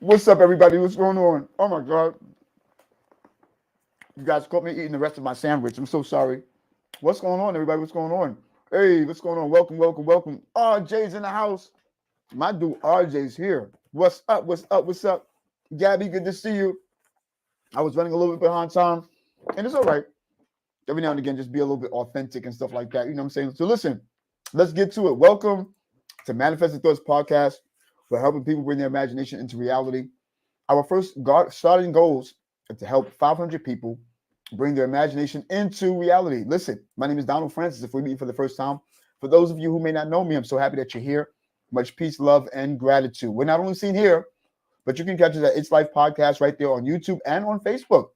What's up, everybody? What's going on? Oh my God. You guys caught me eating the rest of my sandwich. I'm so sorry. What's going on, everybody? What's going on? Hey, what's going on? Welcome, welcome, welcome. RJ's in the house. My dude RJ's here. What's up? What's up? What's up? Gabby, good to see you. I was running a little bit behind time, and it's all right. Every now and again, just be a little bit authentic and stuff like that. You know what I'm saying? So listen, let's get to it. Welcome to Manifesting Thoughts Podcast. We're helping people bring their imagination into reality. Our first starting goals are to help 500 people bring their imagination into reality. Listen, my name is Donald Francis. If we meet for the first time, for those of you who may not know me, I'm so happy that you're here. Much peace, love, and gratitude. We're not only seen here, but you can catch us at It's Life Podcast right there on YouTube and on Facebook.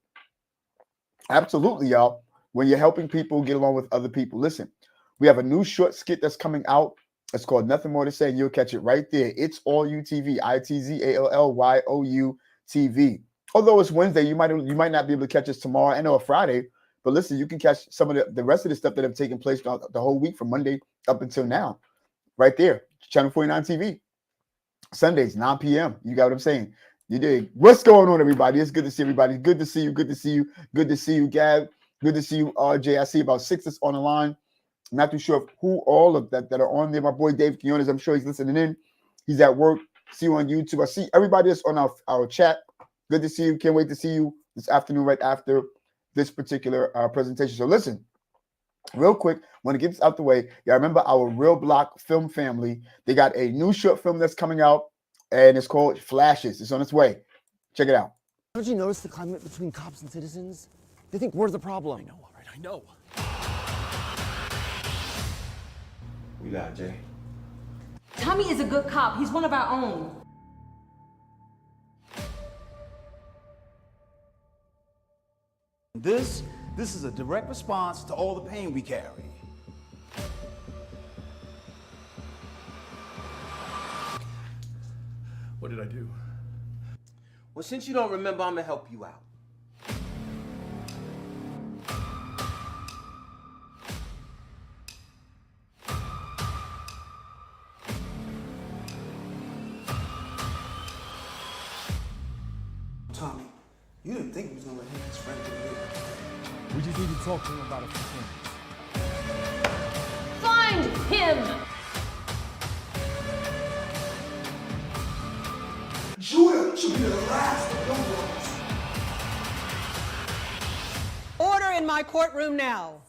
Absolutely, y'all. When you're helping people get along with other people. Listen, we have a new short skit that's coming out. It's called Nothing More to Say. You'll catch it right there. It's All You TV. ITZALLYOU TV. Although it's Wednesday, you might not be able to catch us tomorrow and or Friday. But listen, you can catch some of the rest of the stuff that have taken place the whole week from Monday up until now. Right there. Channel 49 TV. Sundays, 9 p.m. You got what I'm saying? You dig? What's going on, everybody? It's good to see everybody. Good to see you. Good to see you. Good to see you, Gab. Good to see you, RJ. I see about 6 that's on the line. I'm not too sure of who all of that are on there. My boy Dave Quinones, I'm sure he's listening in. He's at work. See you on YouTube. I see everybody that's on our chat. Good to see you. Can't wait to see you this afternoon right after this particular presentation. So listen, real quick, want to get this out the way. Yeah, remember our Real Block film family. They got a new short film that's coming out, and it's called Flashes. It's on its way. Check it out. Don't you notice the climate between cops and citizens? They think we're the problem. I know, all right, I know. We got Jay. Tommy is a good cop. He's one of our own. This is a direct response to all the pain we carry. What did I do? Well, since you don't remember, I'm gonna help you out. Tommy, you didn't think he was gonna let his friend do it. We just need to talk to him about a few things. Find him! Judah should be the last of your words. Order in my courtroom now.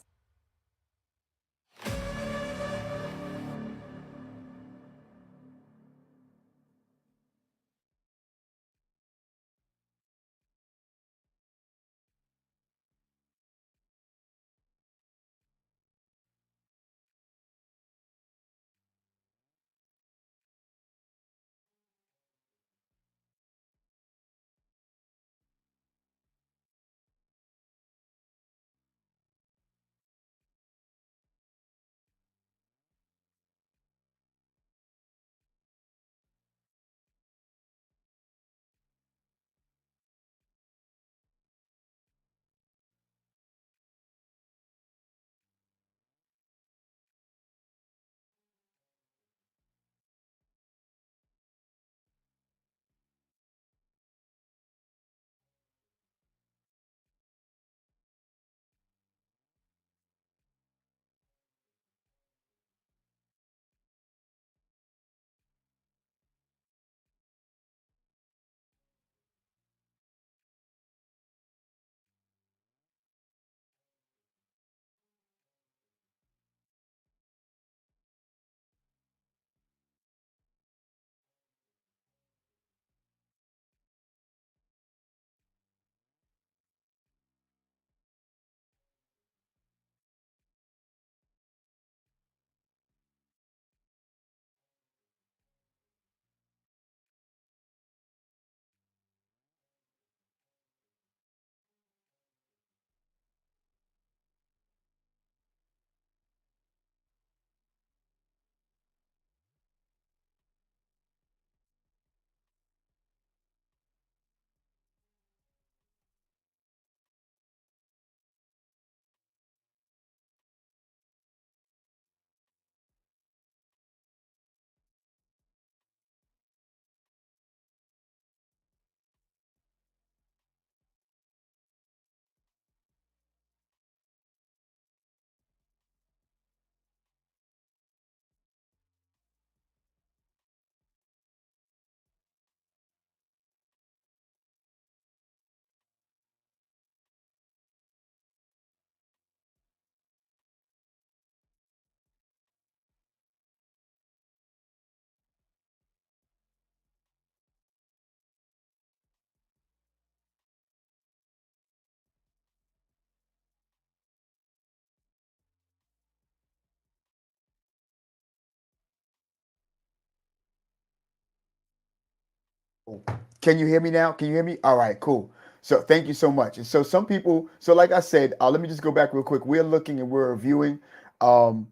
Can you hear me now? Can you hear me? All right, cool. So thank you so much. And so some people, so like I said, let me just go back real quick. We're looking and we're reviewing. And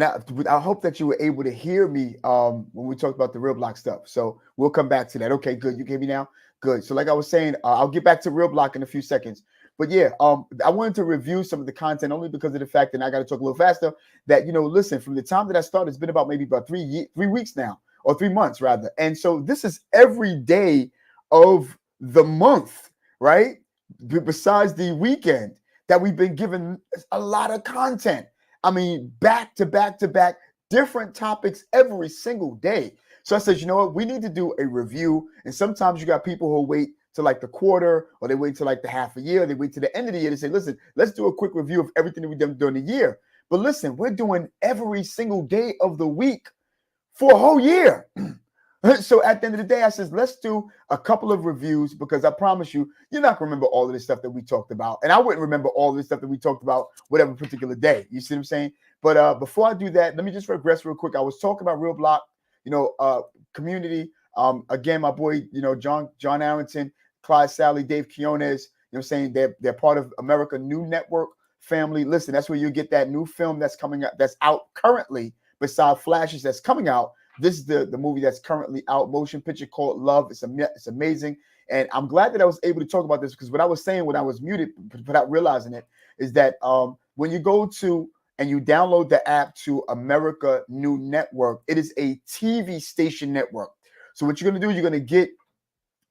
I hope that you were able to hear me when we talked about the Real Block stuff. So we'll come back to that. Okay, good. You can hear me now? Good. So like I was saying, I'll get back to Real Block in a few seconds. But yeah, I wanted to review some of the content only because of the fact that I got to talk a little faster. That, listen, from the time that I started, it's been about maybe about 3 weeks now, or 3 months rather. And so this is every day of the month, right? Besides the weekend, that we've been given a lot of content. I mean, back to back to back, different topics every single day. So I said, you know what? We need to do a review. And sometimes you got people who wait to like the quarter, or they wait to like the half a year, or they wait to the end of the year to say, listen, let's do a quick review of everything that we've done during the year. But listen, we're doing every single day of the week for a whole year. So at the end of the day, I says, let's do a couple of reviews, because I promise you, you're not going to remember all of this stuff that we talked about. And I wouldn't remember all of this stuff that we talked about whatever particular day. You see what I'm saying? But before I do that, let me just regress real quick. I was talking about Real Block, community. Again, my boy, John Arrington, Clyde Sally, Dave Quinones, saying they're part of America New Network family. Listen, that's where you get that new film that's coming out, that's out currently, besides Flashes that's coming out. This is the movie that's currently out, motion picture called Love. It's amazing. And I'm glad that I was able to talk about this, because what I was saying when I was muted without realizing it is that when you go to and you download the app to America New Network, it is a TV station network. So what you're going to do is you're going to get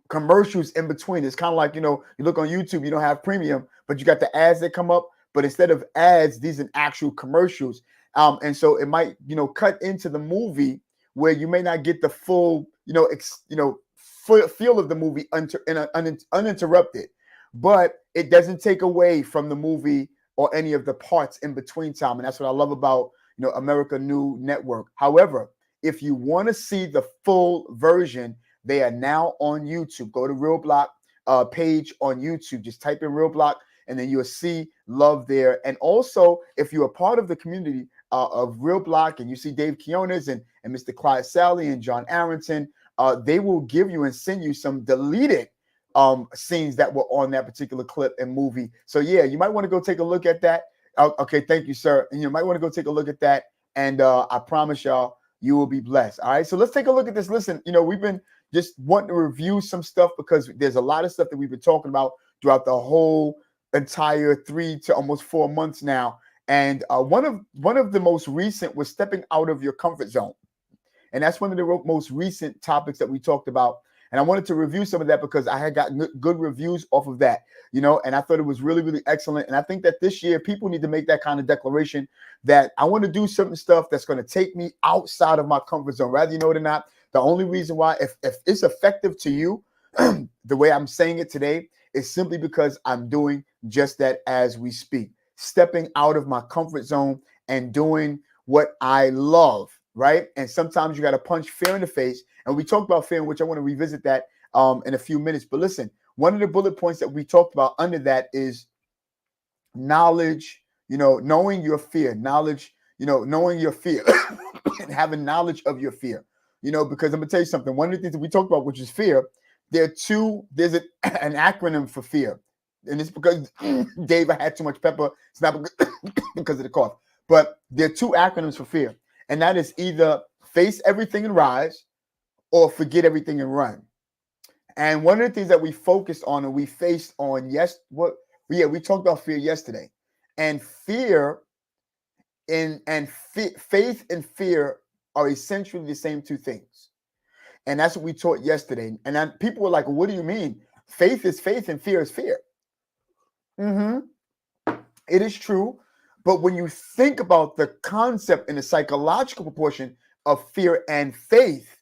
commercials in between. It's kind of like, you look on YouTube, you don't have premium, but you got the ads that come up. But instead of ads, these are actual commercials. And so it might, cut into the movie where you may not get the full, feel of the movie uninterrupted, but it doesn't take away from the movie or any of the parts in between time. And that's what I love about, America New Network. However, if you want to see the full version, they are now on YouTube. Go to Real Block page on YouTube. Just type in Real Block, and then you'll see Love there. And also, if you're a part of the community of Real Block, and you see Dave Quinones and Mr. Clyde Sally and John Arrington, they will give you and send you some deleted scenes that were on that particular clip and movie. So yeah, you might want to go take a look at that. Okay, thank you, sir. And you might want to go take a look at that. And I promise y'all, you will be blessed. All right, so let's take a look at this. Listen, we've been just wanting to review some stuff, because there's a lot of stuff that we've been talking about throughout the whole entire 3 to almost 4 months now. And one of the most recent was stepping out of your comfort zone. And that's one of the most recent topics that we talked about. And I wanted to review some of that because I had gotten good reviews off of that, and I thought it was really, really excellent. And I think that this year people need to make that kind of declaration that I want to do certain stuff that's going to take me outside of my comfort zone, whether you know it or not. The only reason why, if it's effective to you, the way I'm saying it today, is simply because I'm doing just that as we speak, stepping out of my comfort zone and doing what I love, right? And sometimes you got to punch fear in the face. And we talked about fear, which I want to revisit that in a few minutes. But listen, one of the bullet points that we talked about under that is knowledge, knowing your fear, knowledge, knowing your fear and having knowledge of your fear, because I'm gonna tell you something. One of the things that we talked about, which is fear, there's an acronym for fear. And it's because Dave, I had too much pepper. It's not because of the cough, but there are 2 acronyms for fear. And that is either face everything and rise, or forget everything and run. And one of the things that we focused on and we faced on, we talked about fear yesterday. And fear and faith and fear are essentially the same 2 things. And that's what we taught yesterday. And then people were like, what do you mean? Faith is faith and fear is fear. It is true. But when you think about the concept and the psychological proportion of fear and faith,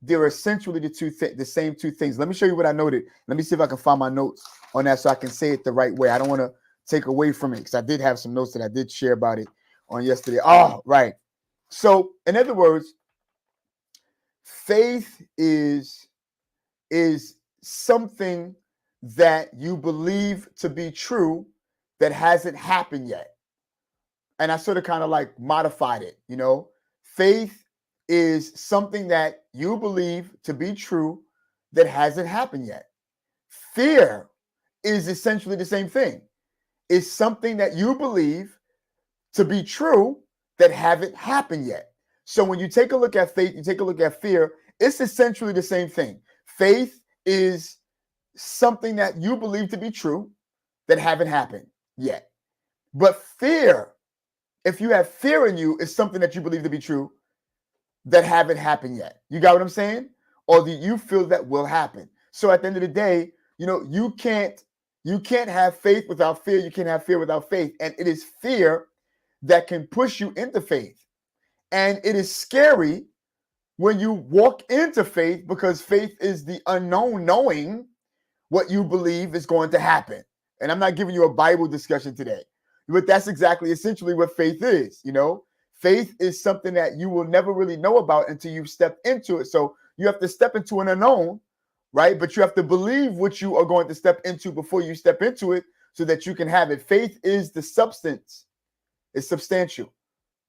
they're essentially the same 2 things. Let me show you what I noted. Let me see if I can find my notes on that so I can say it the right way. I don't want to take away from it, because I did have some notes that I did share about it on yesterday. Oh, right. So in other words, faith is something that you believe to be true that hasn't happened yet. And I sort of kind of like modified it, Faith is something that you believe to be true that hasn't happened yet. Fear is essentially the same thing. It's something that you believe to be true that haven't happened yet. So when you take a look at faith, you take a look at fear, it's essentially the same thing. Faith is something that you believe to be true that haven't happened yet. But fear, if you have fear in you, is something that you believe to be true that haven't happened yet. You got what I'm saying? Or that you feel that will happen. So at the end of the day, you can't have faith without fear. You can't have fear without faith. And it is fear that can push you into faith. And it is scary when you walk into faith, because faith is the unknown, knowing what you believe is going to happen. And I'm not giving you a Bible discussion today, but that's exactly essentially what faith is. Faith is something that you will never really know about until you step into it. So you have to step into an unknown, right? But you have to believe what you are going to step into before you step into it so that you can have it. Faith is the substance. It's substantial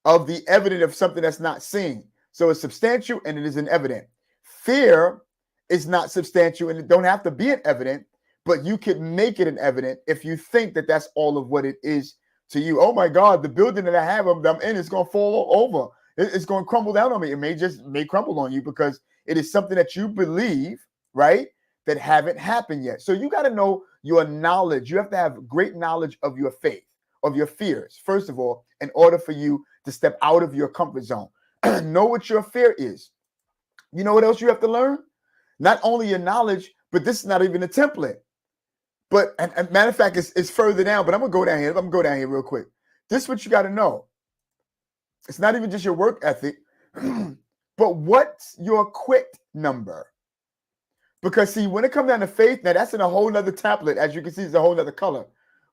of the evidence of something that's not seen. So it's substantial and it is an evident. Fear is not substantial and it don't have to be an evident, but you can make it an evident if you think that that's all of what it is to you. Oh my God, the building that I have I'm in is going to fall over. It's going to crumble down on me. It may crumble on you because it is something that you believe, right, that haven't happened yet. So you got to know your knowledge. You have to have great knowledge of your faith, of your fears, first of all, in order for you to step out of your comfort zone. Know what your fear is. You know what else you have to learn? Not only your knowledge, but this is not even a template. But and matter of fact, it's further down, but I'm going to go down here. I'm going to go down here real quick. This is what you got to know. It's not even just your work ethic, but what's your quit number? Because see, when it comes down to faith, now that's in a whole nother tablet. As you can see, it's a whole nother color.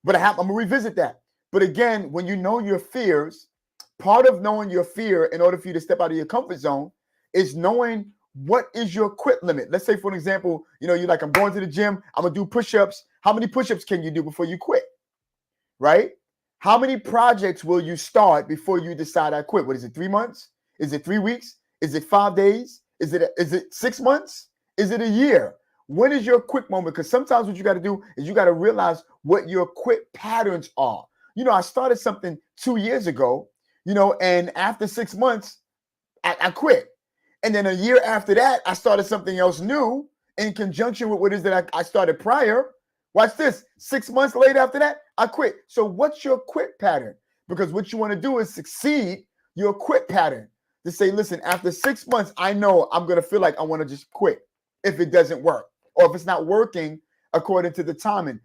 But I'm going to revisit that. But again, when you know your fears, part of knowing your fear in order for you to step out of your comfort zone is knowing what is your quit limit. Let's say, for an example, you're like, I'm going to the gym. I'm going to do push-ups. How many push-ups can you do before you quit? Right? How many projects will you start before you decide I quit? What is it, 3 months? Is it 3 weeks? Is it 5 days? Is it 6 months? Is it a year? When is your quit moment? Because sometimes what you got to do is you got to realize what your quit patterns are. I started something 2 years ago, and after 6 months, I quit. And then a year after that, I started something else new in conjunction with what is that I started prior. Watch this. 6 months later after that, I quit. So what's your quit pattern? Because what you want to do is succeed your quit pattern. To say, listen, after 6 months, I know I'm going to feel like I want to just quit if it doesn't work or if it's not working according to the timing.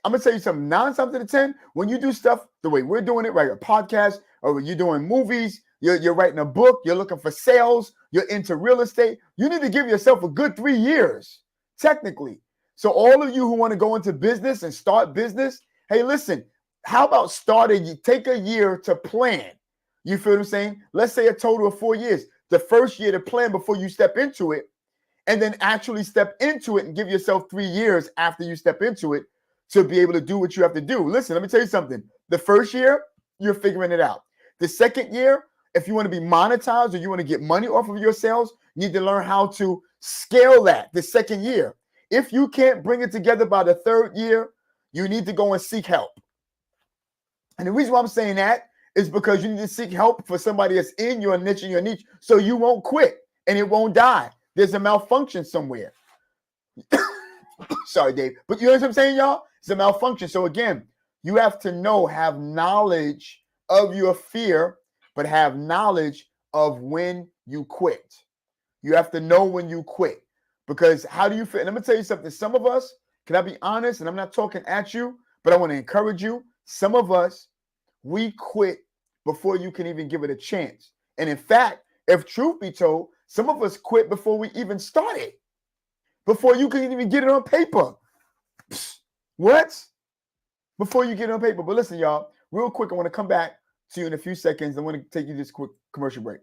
I'm going to tell you something, 9 something to 10, when you do stuff the way we're doing it, right? A podcast, or when you're doing movies, you're writing a book, you're looking for sales, you're into real estate, you need to give yourself a good 3 years, technically. So all of you who want to go into business and start business, hey, listen, how about take a year to plan? You feel what I'm saying? Let's say a total of 4 years. The first year to plan before you step into it, and then actually step into it and give yourself 3 years after you step into it to be able to do what you have to do. Listen, let me tell you something. The first year, you're figuring it out. The second year, if you want to be monetized or you want to get money off of your sales, you need to learn how to scale that the second year. If you can't bring it together by the third year, you need to go and seek help. And the reason why I'm saying that is because you need to seek help for somebody that's in your niche so you won't quit and it won't die. There's a malfunction somewhere. Sorry, Dave. But you know what I'm saying, y'all? It's a malfunction. So again, you have to have knowledge of your fear, but have knowledge of when you quit. You have to know when you quit. Because how do you feel? And let me tell you something. Some of us, can I be honest? And I'm not talking at you, but I want to encourage you. Some of us, we quit before you can even give it a chance. And in fact, if truth be told, some of us quit before we even started. Before you can even get it on paper. Psst, what? Before you get it on paper. But listen, y'all, real quick, I want to come back to you in a few seconds. I want to take you this quick commercial break.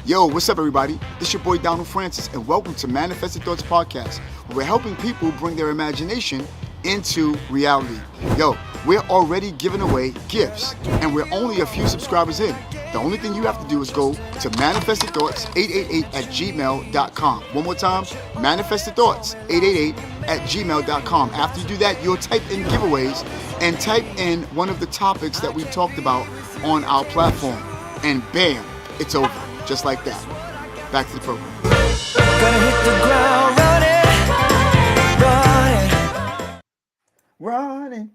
Yo, what's up, everybody? This is your boy, Donald Francis, and welcome to Manifested Thoughts Podcast, where we're helping people bring their imagination into reality. Yo, we're already giving away gifts, and we're only a few subscribers in. The only thing you have to do is go to manifestedthoughts888@gmail.com. One more time, manifestedthoughts888@gmail.com. After you do that, you'll type in giveaways and type in one of the topics that we talked about on our platform. And bam, it's over. Just like that. Back to the program. Gonna hit the ground Running.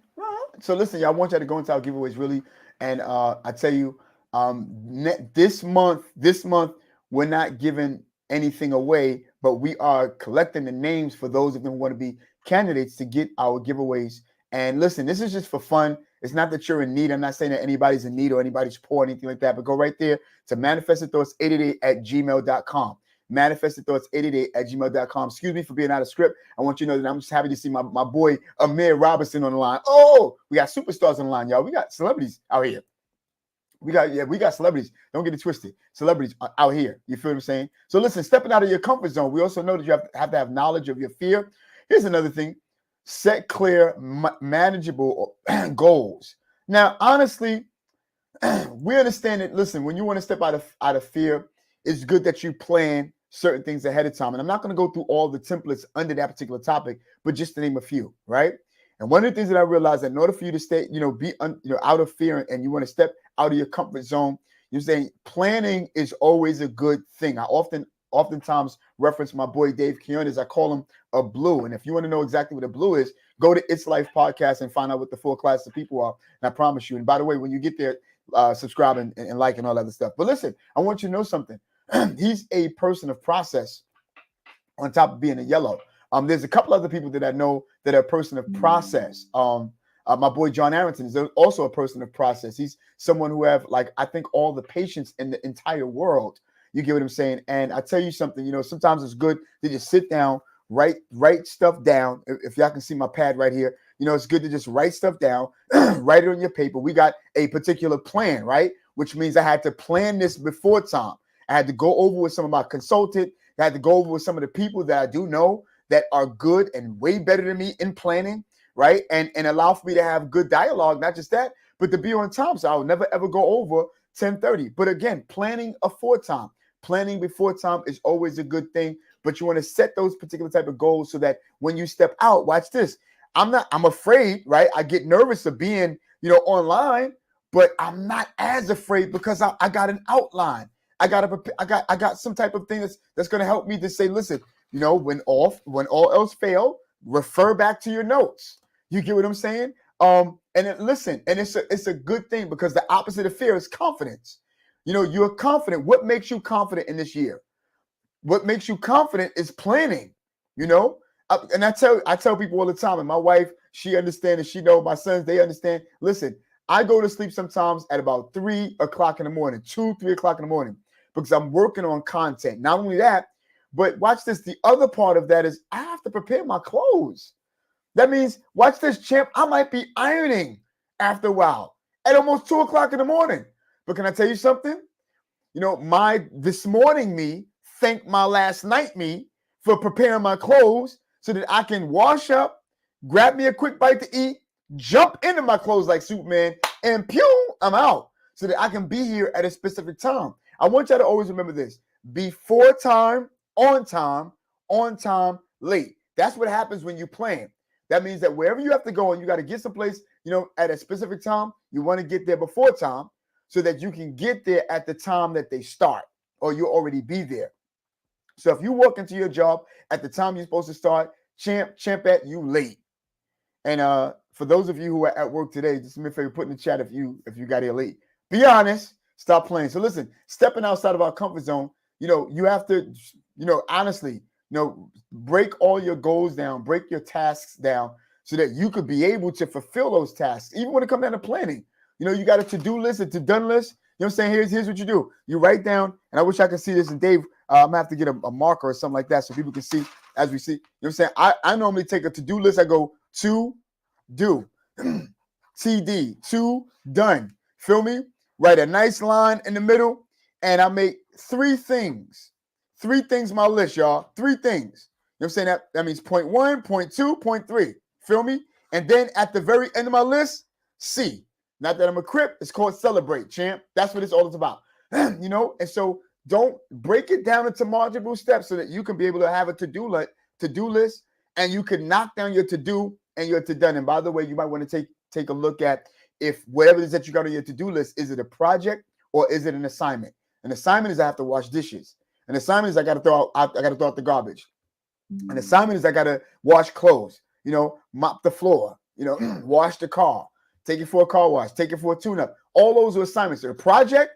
So listen, y'all, I want y'all to go into our giveaways really, and I tell you, this month we're not giving anything away, but we are collecting the names for those of them who want to be candidates to get our giveaways. And listen, this is just for fun. It's not that you're in need. I'm not saying that anybody's in need or anybody's poor or anything like that, but go right there to manifestedthoughts888@gmail.com. manifestedthoughts888@gmail.com. Excuse me for being out of script. I want you to know that I'm just happy to see my boy Amir Robinson on the line. Oh, we got superstars on the line, y'all. We got celebrities out here. We got celebrities. Don't get it twisted. Celebrities are out here. You feel what I'm saying? So listen, stepping out of your comfort zone. We also know that you have to have knowledge of your fear. Here's another thing. Set clear, manageable goals. Now, honestly, we understand that, listen, when you want to step out of fear, it's good that you plan certain things ahead of time. And I'm not going to go through all the templates under that particular topic, but just to name a few, right? And one of the things that I realized that in order for you to stay, be out of fear and you want to step out of your comfort zone, you're saying planning is always a good thing. I oftentimes reference my boy Dave Keonis. I call him a blue. And if you want to know exactly what a blue is, go to It's Life Podcast and find out what the full class of people are. And I promise you. And by the way, when you get there, subscribe and like and all that other stuff. But listen, I want you to know something. He's a person of process on top of being a yellow. There's a couple other people that I know that are a person of process. My boy John Arrington is also a person of process. He's someone who have, I think, all the patience in the entire world. You get what I'm saying? And I tell you something, sometimes it's good to just sit down, write stuff down. If y'all can see my pad right here, it's good to just write stuff down, write it on your paper. We got a particular plan, right? Which means I had to plan this before time. I had to go over with some of my consultant. I had to go over with some of the people that I do know that are good and way better than me in planning, right? And allow for me to have good dialogue, not just that, but to be on time. So I'll never, ever go over 10:30. But again, planning before time is always a good thing. But you want to set those particular type of goals so that when you step out, watch this. I'm afraid, right? I get nervous of being, online, but I'm not as afraid because I got an outline. I got some type of thing that's going to help me to say, listen, when all else fail, refer back to your notes. You get what I'm saying? Listen, it's a good thing because the opposite of fear is confidence. You're confident. What makes you confident in this year? What makes you confident is planning. And I tell people all the time, and my wife, she understands, and she knows, my sons, they understand. Listen, I go to sleep sometimes at about 3 o'clock in the morning, 3 o'clock in the morning, because I'm working on content. Not only that, but watch this. The other part of that is I have to prepare my clothes. That means, watch this, champ, I might be ironing after a while at almost 2 o'clock in the morning. But can I tell you something? My this morning me thanked my last night me for preparing my clothes so that I can wash up, grab me a quick bite to eat, jump into my clothes like Superman, and pew, I'm out so that I can be here at a specific time. I want y'all to always remember this. Before time, on time, late. That's what happens when you plan. That means that wherever you have to go and you got to get someplace, at a specific time, you want to get there before time so that you can get there at the time that they start or you'll already be there. So if you walk into your job at the time you're supposed to start, champ at you late. And for those of you who are at work today, just do me a favor, put in the chat if you got here late. Be honest, stop playing. So listen, stepping outside of our comfort zone, you have to, honestly, break all your goals down, break your tasks down so that you could be able to fulfill those tasks. Even when it comes down to planning, you got a to-do list, a to-done list. You know what I'm saying? Here's what you do. You write down, and I wish I could see this. And Dave, I'm gonna have to get a marker or something like that so people can see as we see. You know what I'm saying? I normally take a to-do list. I go to do, TD, to done. Feel me? Write a nice line in the middle, and I make 3 things. 3 things my list, y'all. 3 things. You know what I'm saying? That means point 1, point 2, point 3. Feel me? And then at the very end of my list, C. Not that I'm a Crip, it's called Celebrate, champ. That's what it's all about. You know, and so don't break it down into manageable steps so that you can be able to have a to-do list, and you can knock down your to-do and your to-done. And by the way, you might want to take a look at if whatever it is that you got on your to-do list, is it a project or is it an assignment? An assignment is I have to wash dishes. An assignment is I got to throw out the garbage. An assignment is I got to wash clothes, you know, mop the floor, you know, wash the car, take it for a car wash, take it for a tune-up. All those are assignments. A project,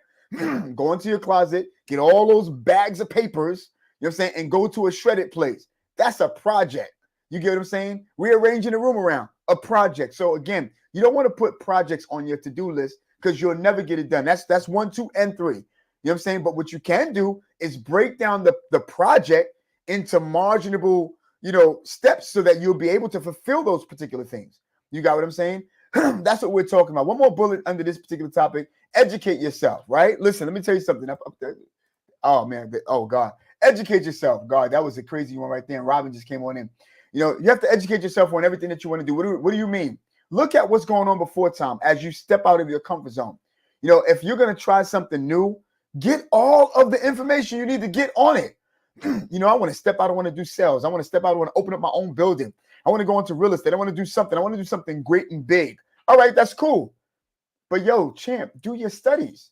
go into your closet, get all those bags of papers, you know what I'm saying, and go to a shredded place. That's a project. You get what I'm saying? Rearranging the room around, a project. So again, you don't want to put projects on your to-do list because you'll never get it done. That's 1, 2, and 3. You know what I'm saying? But what you can do is break down the project into marginable, you know, steps so that you'll be able to fulfill those particular things. You got what I'm saying? That's what we're talking about. One more bullet under this particular topic. Educate yourself, right? Listen, let me tell you something. Up there. Oh, man. Oh, God. Educate yourself. God, that was a crazy one right there. And Robin just came on in. You know, you have to educate yourself on everything that you want to do. What do you mean? Look at what's going on before time as you step out of your comfort zone. You know, if you're going to try something new, get all of the information you need to get on it. You know, I want to step out. I want to do sales. I want to step out. I want to open up my own building. I want to go into real estate. I want to do something. I want to do something great and big. All right, that's cool. But yo, champ, do your studies.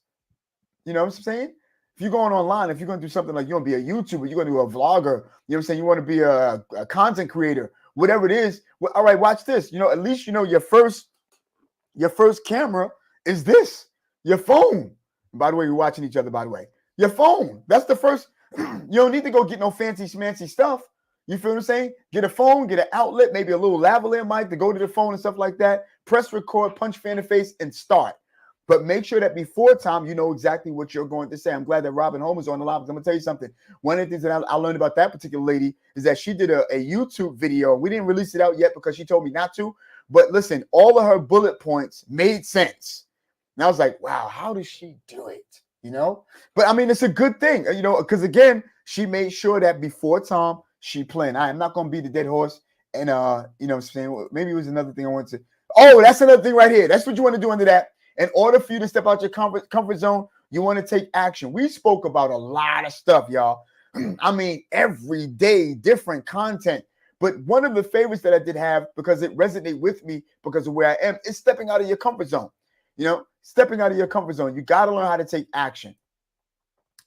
You know what I'm saying? If you're going online, if you're going to do something like you want to be a YouTuber, you're going to be a vlogger, you know what I'm saying? You want to be a content creator, whatever it is. Well, all right, watch this. You know, at least you know your first camera is this, your phone. By the way, we're watching each other, by the way. Your phone. That's the first. You don't need to go get no fancy schmancy stuff. You feel what I'm saying? Get a phone, get an outlet, maybe a little lavalier mic to go to the phone and stuff like that. Press record, punch fan in the face, and start. But make sure that before time, you know exactly what you're going to say. I'm glad that Robin Holmes is on the line. I'm going to tell you something. One of the things that I learned about that particular lady is that she did a YouTube video. We didn't release it out yet because she told me not to. But listen, all of her bullet points made sense. And I was like, wow, how does she do it? You know? But I mean, it's a good thing, you know, because again, she made sure that before time, she planned. I am not going to be the dead horse. And, you know what I'm saying? Maybe it was another thing I wanted to. Oh, that's another thing right here. That's what you want to do under that. In order for you to step out your comfort zone, you want to take action. We spoke about a lot of stuff, y'all. I mean, every day, different content. But one of the favorites that I did have, because it resonated with me because of where I am, is stepping out of your comfort zone. You know, stepping out of your comfort zone. You got to learn how to take action.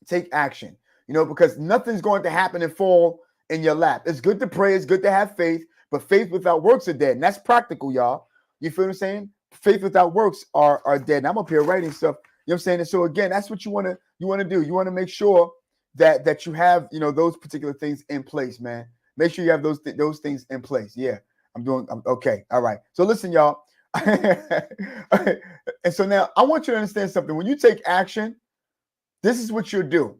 Take action, you know, because nothing's going to happen and fall in your lap. It's good to pray. It's good to have faith, but faith without works are dead. And that's practical, y'all. You feel what I'm saying? Faith without works are dead. And I'm up here writing stuff. You know what I'm saying? And so again, that's what you want to do. You want to make sure that you have, you know, those particular things in place, man. Make sure you have those things in place. Yeah, I'm okay. All right. So listen, y'all. And so now I want you to understand something. When you take action, this is what you'll do.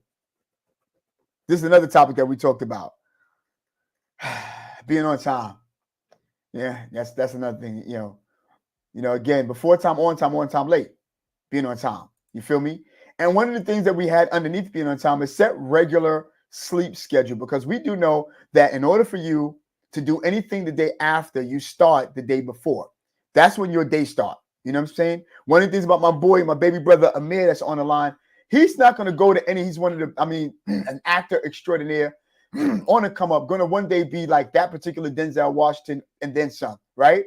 This is another topic that we talked about. Being on time. Yeah, that's another thing, you know, again, before time, on time, late. Being on time. You feel me? And one of the things that we had underneath being on time is set regular sleep schedule, because we do know that in order for you to do anything the day after, you start the day before. That's when your day start. You know what I'm saying? One of the things about my boy, my baby brother Amir, that's on the line, he's not going to go to any, he's one of the, an actor extraordinaire on the come up, going to one day be like that particular Denzel Washington and then some, right?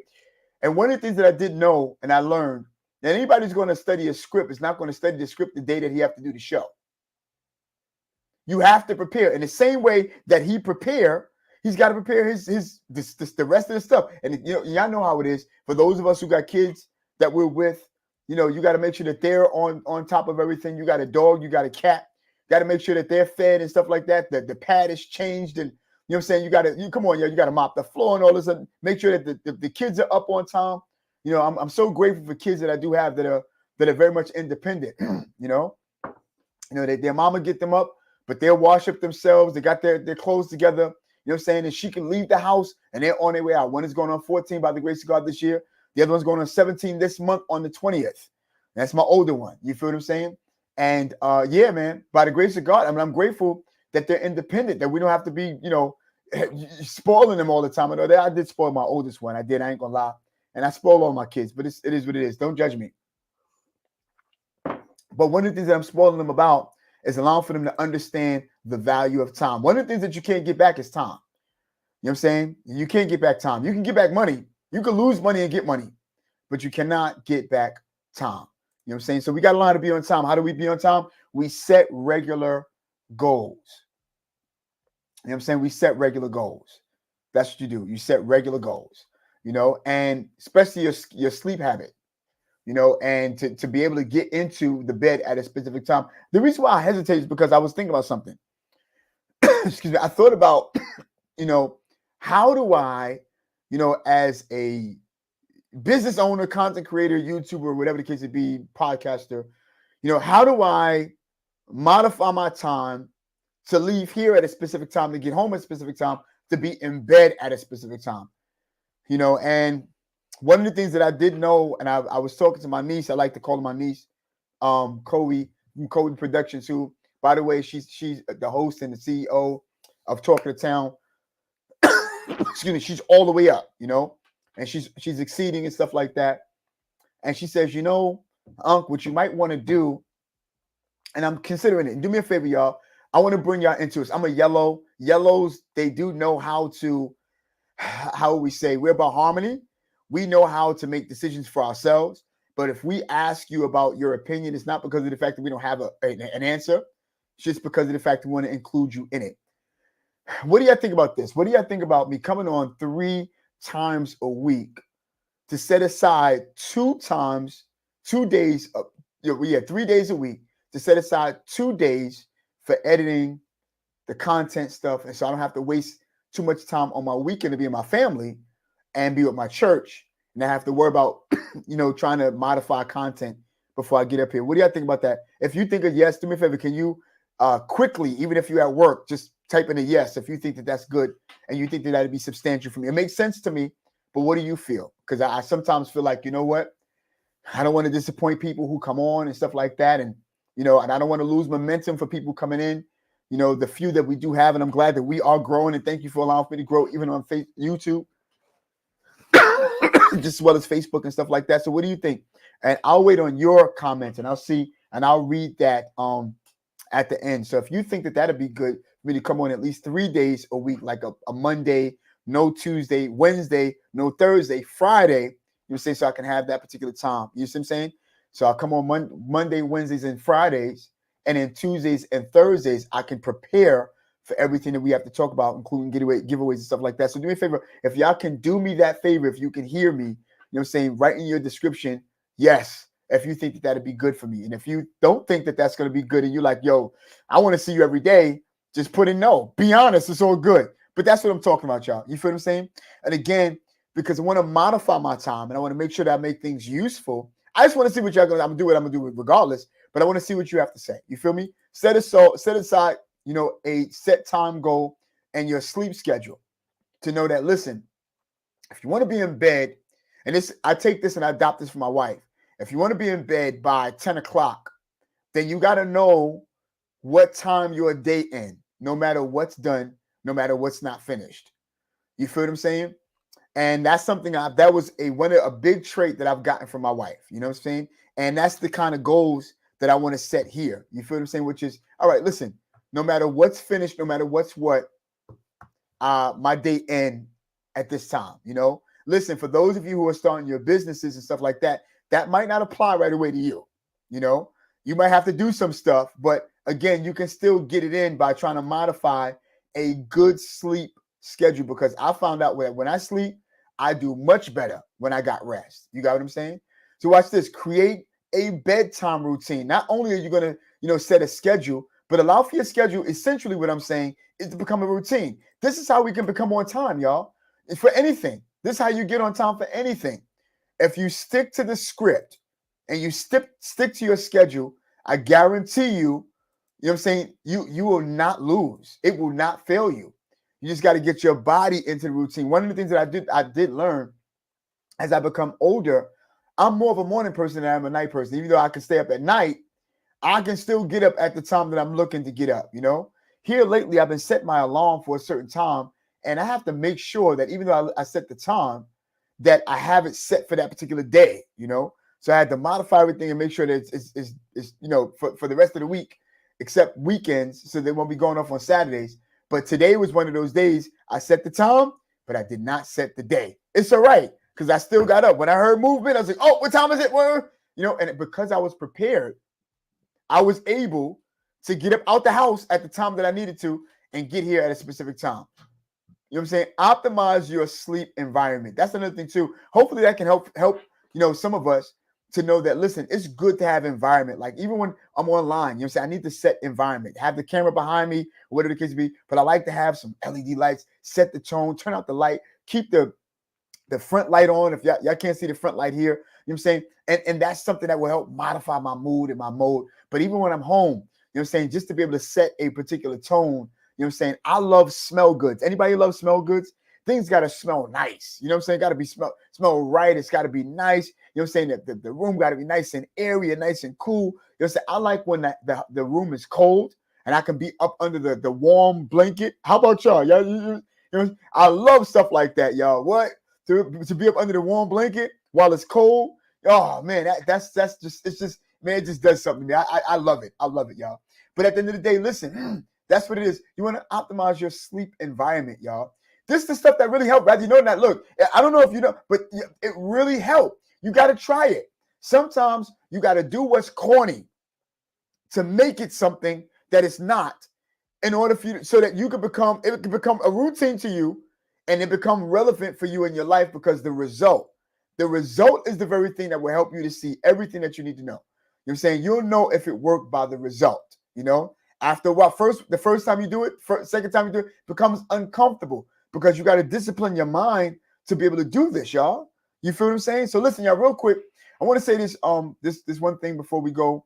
And one of the things that I didn't know and I learned, that anybody who's going to study a script is not going to study the script the day that he have to do the show. You have to prepare in the same way that he prepare. He's got to prepare the rest of the stuff. And you know, y'all know how it is for those of us who got kids that we're with. You know, you got to make sure that they're on top of everything. You got a dog, you got a cat. Got to make sure that they're fed and stuff like that. That the pad is changed, and you know what I'm saying. You got to mop the floor and all this, and make sure that the kids are up on time. You know, I'm so grateful for kids that I do have that are very much independent. You know, their mama get them up, but they'll wash up themselves. They got their clothes together. You know what I'm saying? And she can leave the house and they're on their way out. One is going on 14 by the grace of God this year. The other one's going on 17 this month on the 20th. That's my older one. You feel what I'm saying? And yeah, man, by the grace of God, I'm grateful that they're independent, that we don't have to be, spoiling them all the time. I know that I did spoil my oldest one. I ain't gonna lie. And I spoil all my kids, but it is what it is. Don't judge me. But one of the things that I'm spoiling them about is allowing for them to understand the value of time. One of the things that you can't get back is time. You know what I'm saying? You can't get back time. You can get back money. You can lose money and get money, but you cannot get back time. You know what I'm saying? So we got to learn how to be on time. How do we be on time? We set regular goals. You know what I'm saying? We set regular goals. That's what you do. You set regular goals, you know, and especially your sleep habit, you know, and to be able to get into the bed at a specific time. The reason why I hesitate is because I was thinking about something. Excuse me. I thought about, you know, how do I, you know, as a business owner, content creator, YouTuber, whatever the case may be, podcaster, you know, how do I modify my time to leave here at a specific time, to get home at a specific time, to be in bed at a specific time, you know? And one of the things that I didn't know, and I was talking to my niece, I like to call her my niece, Kobe from Kobe Productions, who, by the way, she's the host and the CEO of Talk of the Town. Excuse me, she's all the way up, you know, and she's exceeding and stuff like that. And she says, you know, Unc, what you might want to do, and I'm considering it. Do me a favor, y'all. I want to bring y'all into this. I'm a yellow. Yellows, they do know how to, how we say, we're about harmony. We know how to make decisions for ourselves. But if we ask you about your opinion, it's not because of the fact that we don't have an answer. It's just because of the fact we want to include you in it. What do y'all think about this? What do y'all think about me coming on 3 times a week to set aside 2 days, 3 days a week to set aside 2 days for editing the content stuff. And so I don't have to waste too much time on my weekend to be in my family and be with my church. And I have to worry about, you know, trying to modify content before I get up here. What do y'all think about that? If you think of yes, do me a favor. Can you quickly, even if you're at work, just type in a yes if you think that that's good and you think that that'd be substantial for me. It makes sense to me, but what do you feel? Because I sometimes feel like, you know what? I don't want to disappoint people who come on and stuff like that. And, you know, and I don't want to lose momentum for people coming in, you know, the few that we do have. And I'm glad that we are growing. And thank you for allowing me to grow even on YouTube, just as well as Facebook and stuff like that. So what do you think? And I'll wait on your comments and I'll see, and I'll read that at the end. So if you think that that'd be good for me to come on at least 3 days a week, like a Monday, no Tuesday, Wednesday, no Thursday, Friday, you say, so I can have that particular time. You see what I'm saying? So I'll come on Monday, Wednesdays, and Fridays, and then Tuesdays and Thursdays, I can prepare for everything that we have to talk about, including giveaways and stuff like that. So do me a favor, if y'all can do me that favor, if you can hear me, you know what I'm saying, write in your description, yes, if you think that that'd be good for me. And if you don't think that that's going to be good and you're like, yo, I want to see you every day, just put in no. Be honest, it's all good. But that's what I'm talking about, y'all. You feel what I'm saying? And again, because I want to modify my time and I want to make sure that I make things useful. I just want to see what y'all going to, I'm going to do it regardless, but I want to see what you have to say. You feel me? Set aside, you know, a set time goal and your sleep schedule to know that, listen, if you want to be in bed, and this, I take this and I adopt this from my wife. If you want to be in bed by 10 o'clock, then you got to know what time your day ends, no matter what's done, no matter what's not finished. You feel what I'm saying? And that's something that was a big trait that I've gotten from my wife. You know what I'm saying? And that's the kind of goals that I want to set here. You feel what I'm saying? Which is, all right, listen, no matter what's finished, no matter what's what, my day end at this time, you know? Listen, for those of you who are starting your businesses and stuff like that, that might not apply right away to you. You know, you might have to do some stuff, but again, you can still get it in by trying to modify a good sleep schedule, because I found out that when I sleep, I do much better when I got rest. You got what I'm saying? So watch this. Create a bedtime routine. Not only are you going to, you know, set a schedule, but allow for your schedule. Essentially what I'm saying is to become a routine. This is how we can become on time, y'all. It's for anything. This is how you get on time for anything. If you stick to the script and you stick to your schedule, I guarantee you, you know what I'm saying, you will not lose. It will not fail you. You just got to get your body into the routine. One of the things that I did learn as I become older, I'm more of a morning person than I'm a night person. Even though I can stay up at night, I can still get up at the time that I'm looking to get up, you know? Here lately, I've been setting my alarm for a certain time, and I have to make sure that even though I set the time, that I have it set for that particular day, you know. So I had to modify everything and make sure that it's you know, for the rest of the week, except weekends, so they won't be going off on Saturdays. But today was one of those days I set the time, but I did not set the day. It's all right, because I still got up. When I heard movement, I was like, oh, what time is it? Well, you know, and because I was prepared, I was able to get up out the house at the time that I needed to and get here at a specific time. You know what I'm saying? Optimize your sleep environment. That's another thing too. Hopefully that can help, you know, some of us to know that, listen, it's good to have environment. Like even when I'm online, you know what I'm saying? I need to set environment, have the camera behind me, whatever the case be, but I like to have some LED lights, set the tone, turn out the light, keep the front light on. If y'all can't see the front light here, you know what I'm saying? And that's something that will help modify my mood and my mode. But even when I'm home, you know what I'm saying, just to be able to set a particular tone, you know what I'm saying? I love smell goods. Anybody love smell goods? Things got to smell nice. You know what I'm saying? Got to be smell right. It's got to be nice. You know what I'm saying? That the room got to be nice and airy and nice and cool. You know what I'm saying? I like when the room is cold and I can be up under the warm blanket. How about y'all? Y'all, you know, I love stuff like that, y'all. What? To be up under the warm blanket while it's cold? Oh man, that's just, it's just, man, it just does something to me. I love it. I love it, y'all. But at the end of the day, listen, that's what it is. You want to optimize your sleep environment, y'all. This is the stuff that really helped, right? You know that. Look, I don't know if you know, but it really helped. You got to try it. Sometimes you got to do what's corny to make it something that it's not, in order for you, so that you can become, it can become a routine to you, and it become relevant for you in your life, because the result is the very thing that will help you to see everything that you need to know. You know what I'm saying? You'll know if it worked by the result, you know? After a while, the first time you do it, second time you do it, becomes uncomfortable, because you got to discipline your mind to be able to do this, y'all. You feel what I'm saying? So listen, y'all, real quick, I want to say this this one thing before we go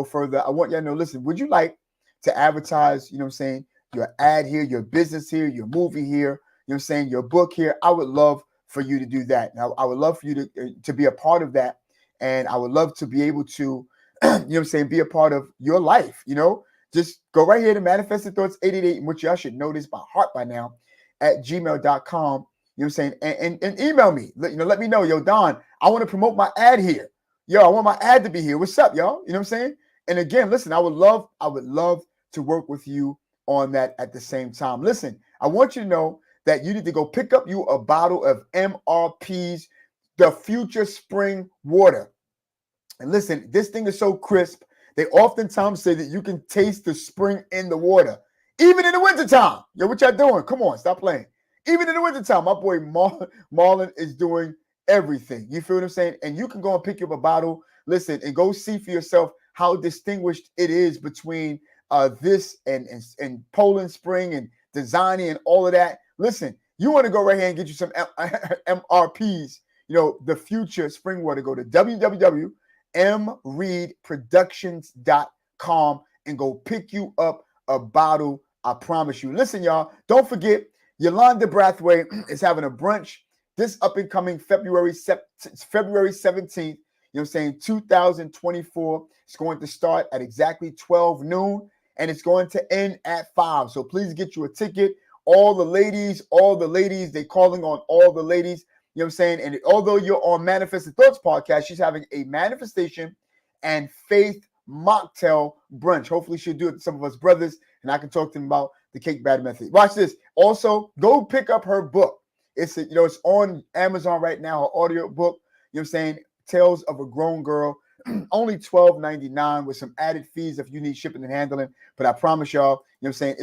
further. I want y'all to know, listen, would you like to advertise, you know what I'm saying, your ad here, your business here, your movie here, you know what I'm saying, your book here? I would love for you to do that. Now, I would love for you to be a part of that, and I would love to be able to, you know what I'm saying, be a part of your life, you know? Just go right here to Manifested Thoughts 888, which y'all should know this by heart by now, at gmail.com. You know what I'm saying? And email me. Let me know, yo, Don, I want to promote my ad here. Yo, I want my ad to be here. What's up, y'all? You know what I'm saying? And again, listen, I would love to work with you on that at the same time. Listen, I want you to know that you need to go pick up you a bottle of MRP's The Future Spring Water. And listen, this thing is so crisp. They oftentimes say that you can taste the spring in the water, even in the wintertime. Yo, what y'all doing? Come on, stop playing. Even in the wintertime, my boy Marlon is doing everything. You feel what I'm saying? And you can go and pick up a bottle, listen, and go see for yourself how distinguished it is between this and Poland Spring and Designy and all of that. Listen, you want to go right here and get you some MRPs, you know, The Future Spring Water. Go to www.mreedproductions.com and go pick you up a bottle. I promise you. Listen, y'all, don't forget, Yolanda Brathwaite is having a brunch this up and coming February 17th, you know what I'm saying, 2024. It's going to start at exactly 12 noon, and it's going to end at 5. So please get you a ticket. All the ladies, they calling on all the ladies, you know what I'm saying? And although you're on Manifested Thoughts podcast, she's having a manifestation and faith mocktail brunch. Hopefully she'll do it to some of us brothers, and I can talk to them about the cake batter method. Watch this. Also, go pick up her book. It's it's on Amazon right now, her audio book, you know what I'm saying? Tales of a Grown Girl. Only $12.99 with some added fees if you need shipping and handling. But I promise y'all, you know what I'm saying,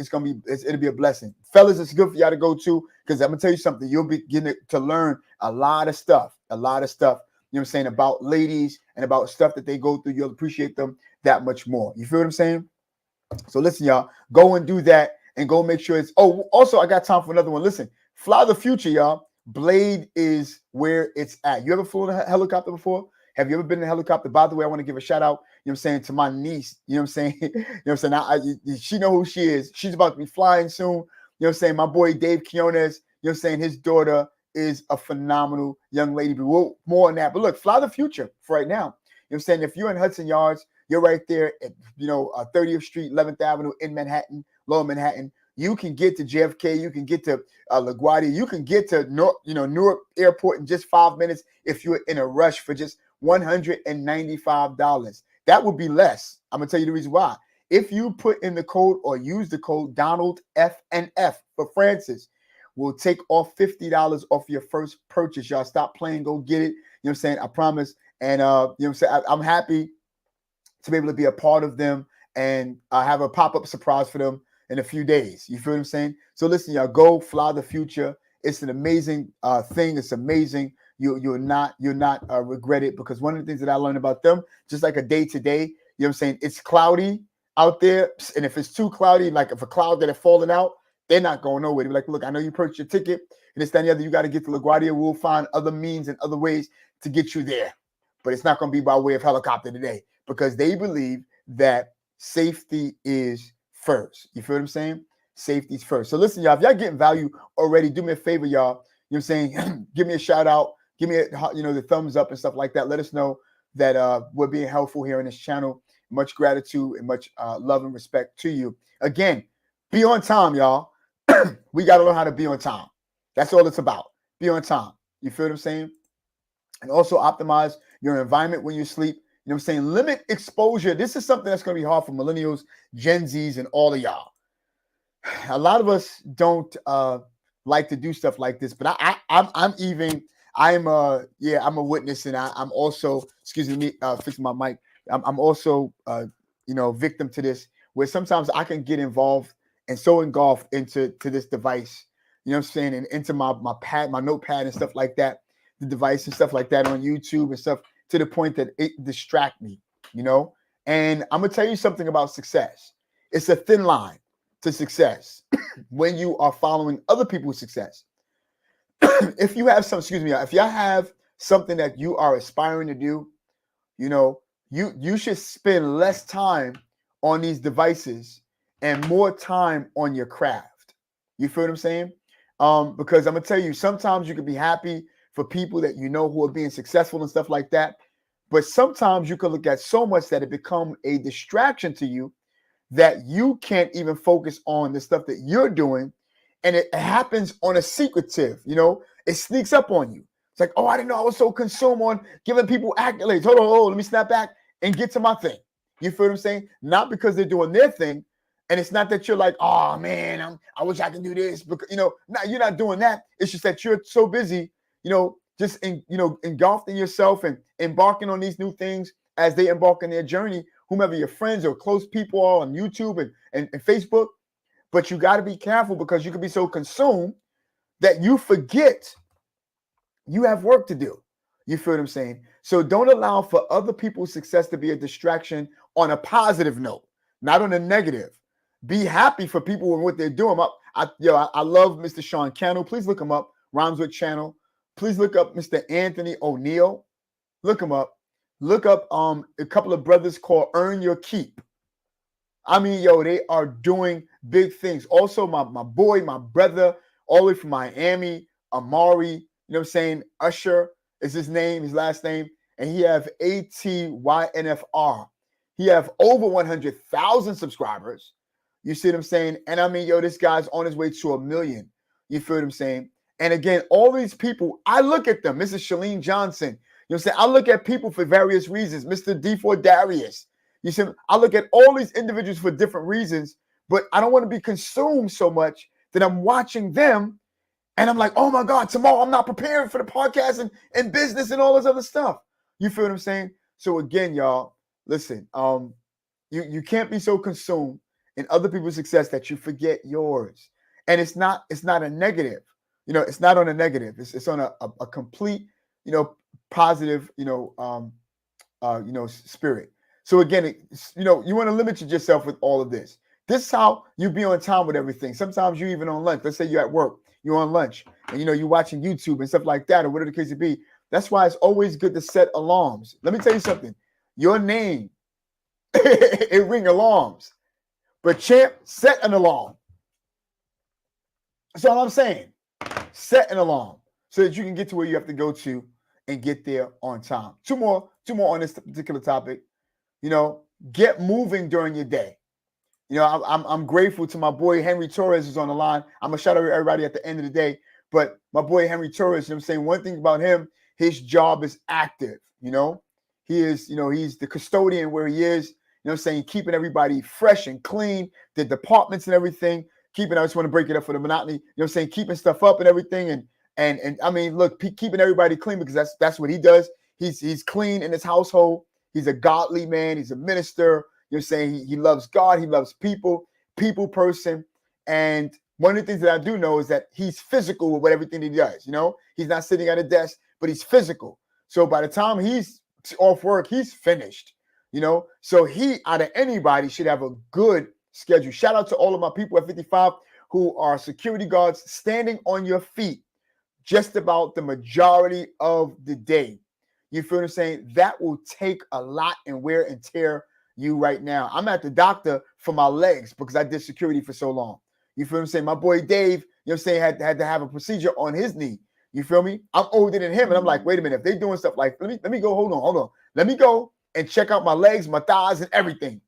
it'll be a blessing. Fellas, it's good for y'all to go to, because I'm gonna tell you something. You'll be getting to learn a lot of stuff, you know what I'm saying, about ladies and about stuff that they go through. You'll appreciate them that much more. You feel what I'm saying? So listen, y'all, go and do that, and go make sure it's, also I got time for another one. Listen, Fly the Future, y'all. Blade is where it's at. You ever flown a helicopter before? Have you ever been in a helicopter? By the way, I want to give a shout out, you know what I'm saying, to my niece, you know what I'm saying? You know what I'm saying? She know who she is. She's about to be flying soon. You know what I'm saying? My boy Dave Quinones, you know what I'm saying? His daughter is a phenomenal young lady. But we'll, more on that. But look, Fly the Future for right now. You know what I'm saying? If you're in Hudson Yards, you're right there at, 30th Street, 11th Avenue in Manhattan, Lower Manhattan. You can get to JFK, you can get to LaGuardia, you can get to Newark Airport in just 5 minutes if you're in a rush for just $195. That would be less. I'm gonna tell you the reason why. If you put in the code or use the code Donald FNF for Francis, we'll take off $50 off your first purchase. Y'all stop playing, go get it. You know what I'm saying? I promise. And you know what I'm saying? I'm happy to be able to be a part of them and have a pop-up surprise for them in a few days. You feel what I'm saying? So listen, y'all, go fly the future. It's an amazing thing. It's amazing. You're not regret it, because one of the things that I learned about them, just like a day to day, you know what I'm saying? It's cloudy out there. And if it's too cloudy, like if a cloud that are falling out, they're not going nowhere. They're like, look, I know you purchased your ticket and this, that, and the other. You got to get to LaGuardia. We'll find other means and other ways to get you there. But it's not going to be by way of helicopter today, because they believe that safety is first. You feel what I'm saying? Safety's first. So listen, y'all, if y'all getting value already, do me a favor, y'all. You know what I'm saying? Give me a shout out. Give me the thumbs up and stuff like that. Let us know that we're being helpful here on this channel. Much gratitude and much love and respect to you. Again, be on time, y'all. We got to learn how to be on time. That's all it's about. Be on time. You feel what I'm saying? And also optimize your environment when you sleep. You know what I'm saying? Limit exposure. This is something that's going to be hard for millennials, Gen Zs, and all of y'all. A lot of us don't like to do stuff like this, but I'm a witness, and I'm also, excuse me, fixing my mic. I'm also, victim to this, where sometimes I can get involved and so engulfed into this device, you know what I'm saying, and into my notepad and stuff like that, the device and stuff like that on YouTube and stuff, to the point that it distract me, And I'm gonna tell you something about success. It's a thin line to success when you are following other people's success. If you have if you have something that you are aspiring to do, you should spend less time on these devices and more time on your craft. You feel what I'm saying? Because I'm gonna tell you, sometimes you can be happy for people that who are being successful and stuff like that. But sometimes you can look at so much that it become a distraction to you that you can't even focus on the stuff that you're doing. And it happens on a secretive, it sneaks up on you. It's like, oh, I didn't know I was so consumed on giving people accolades. Hold on, let me snap back and get to my thing. You feel what I'm saying? Not because they're doing their thing. And it's not that you're like, oh man, I wish I could do this, because you're not doing that. It's just that you're so busy, just engulfed in yourself and embarking on these new things as they embark on their journey, whomever your friends or close people are on YouTube and Facebook. But you got to be careful, because you can be so consumed that you forget you have work to do. You feel what I'm saying? So don't allow for other people's success to be a distraction on a positive note, not on a negative. Be happy for people and what they're doing. I love Mr. Sean Cannell. Please look him up. Rhymes with Channel. Please look up Mr. Anthony O'Neill. Look him up. Look up a couple of brothers called Earn Your Keep. I mean, they are doing big things. Also, my brother, all the way from Miami, Amari, you know what I'm saying? Usher is his name, his last name. And he have ATYNFR. He have over 100,000 subscribers. You see what I'm saying? And I mean, this guy's on his way to 1 million. You feel what I'm saying? And again, all these people, I look at them. Mrs. Shalene Johnson. You know what I'm saying? I look at people for various reasons. Mr. D4 Darius. You see, I look at all these individuals for different reasons, but I don't want to be consumed so much that I'm watching them and I'm like, oh my God, tomorrow I'm not preparing for the podcast and business and all this other stuff. You feel what I'm saying? So again, y'all, listen, you can't be so consumed in other people's success that you forget yours. And it's not a negative. It's not on a negative. It's on a complete, positive, spirit. So again, you want to limit yourself with all of this. This is how you be on time with everything. Sometimes you even on lunch. Let's say you're at work, you're on lunch, and you're watching YouTube and stuff like that, or whatever the case may be. That's why it's always good to set alarms. Let me tell you something. Your name, it ring alarms. But champ, set an alarm. That's all I'm saying. Set an alarm so that you can get to where you have to go to and get there on time. Two more on this particular topic. Get moving during your day. You know, I'm grateful to my boy Henry Torres who's on the line. I'm gonna shout out everybody at the end of the day. But my boy Henry Torres, you know what I'm saying? One thing about him, his job is active, you know. He is, you know, he's the custodian where he is, you know what I'm saying, keeping everybody fresh and clean, the departments and everything, keeping, I just want to break it up for the monotony, you know what I'm saying, keeping stuff up and everything. And I mean, look, keeping everybody clean because that's what he does. He's clean in his household. He's a godly man. He's a minister. You know what I'm saying? He loves God. He loves people person. And one of the things that I do know is that he's physical with everything he does. You know, he's not sitting at a desk, but he's physical. So by the time he's off work, he's finished, you know. So he, out of anybody, should have a good schedule. Shout out to all of my people at 55 who are security guards standing on your feet just about the majority of the day. You feel what I'm saying? That will take a lot and wear and tear you right now. I'm at the doctor for my legs because I did security for so long. You feel what I'm saying? My boy Dave, you know what I'm saying, had to have a procedure on his knee. You feel me? I'm older than him, and I'm like, wait a minute. If they doing stuff like, let me go. Hold on. Let me go and check out my legs, my thighs, and everything.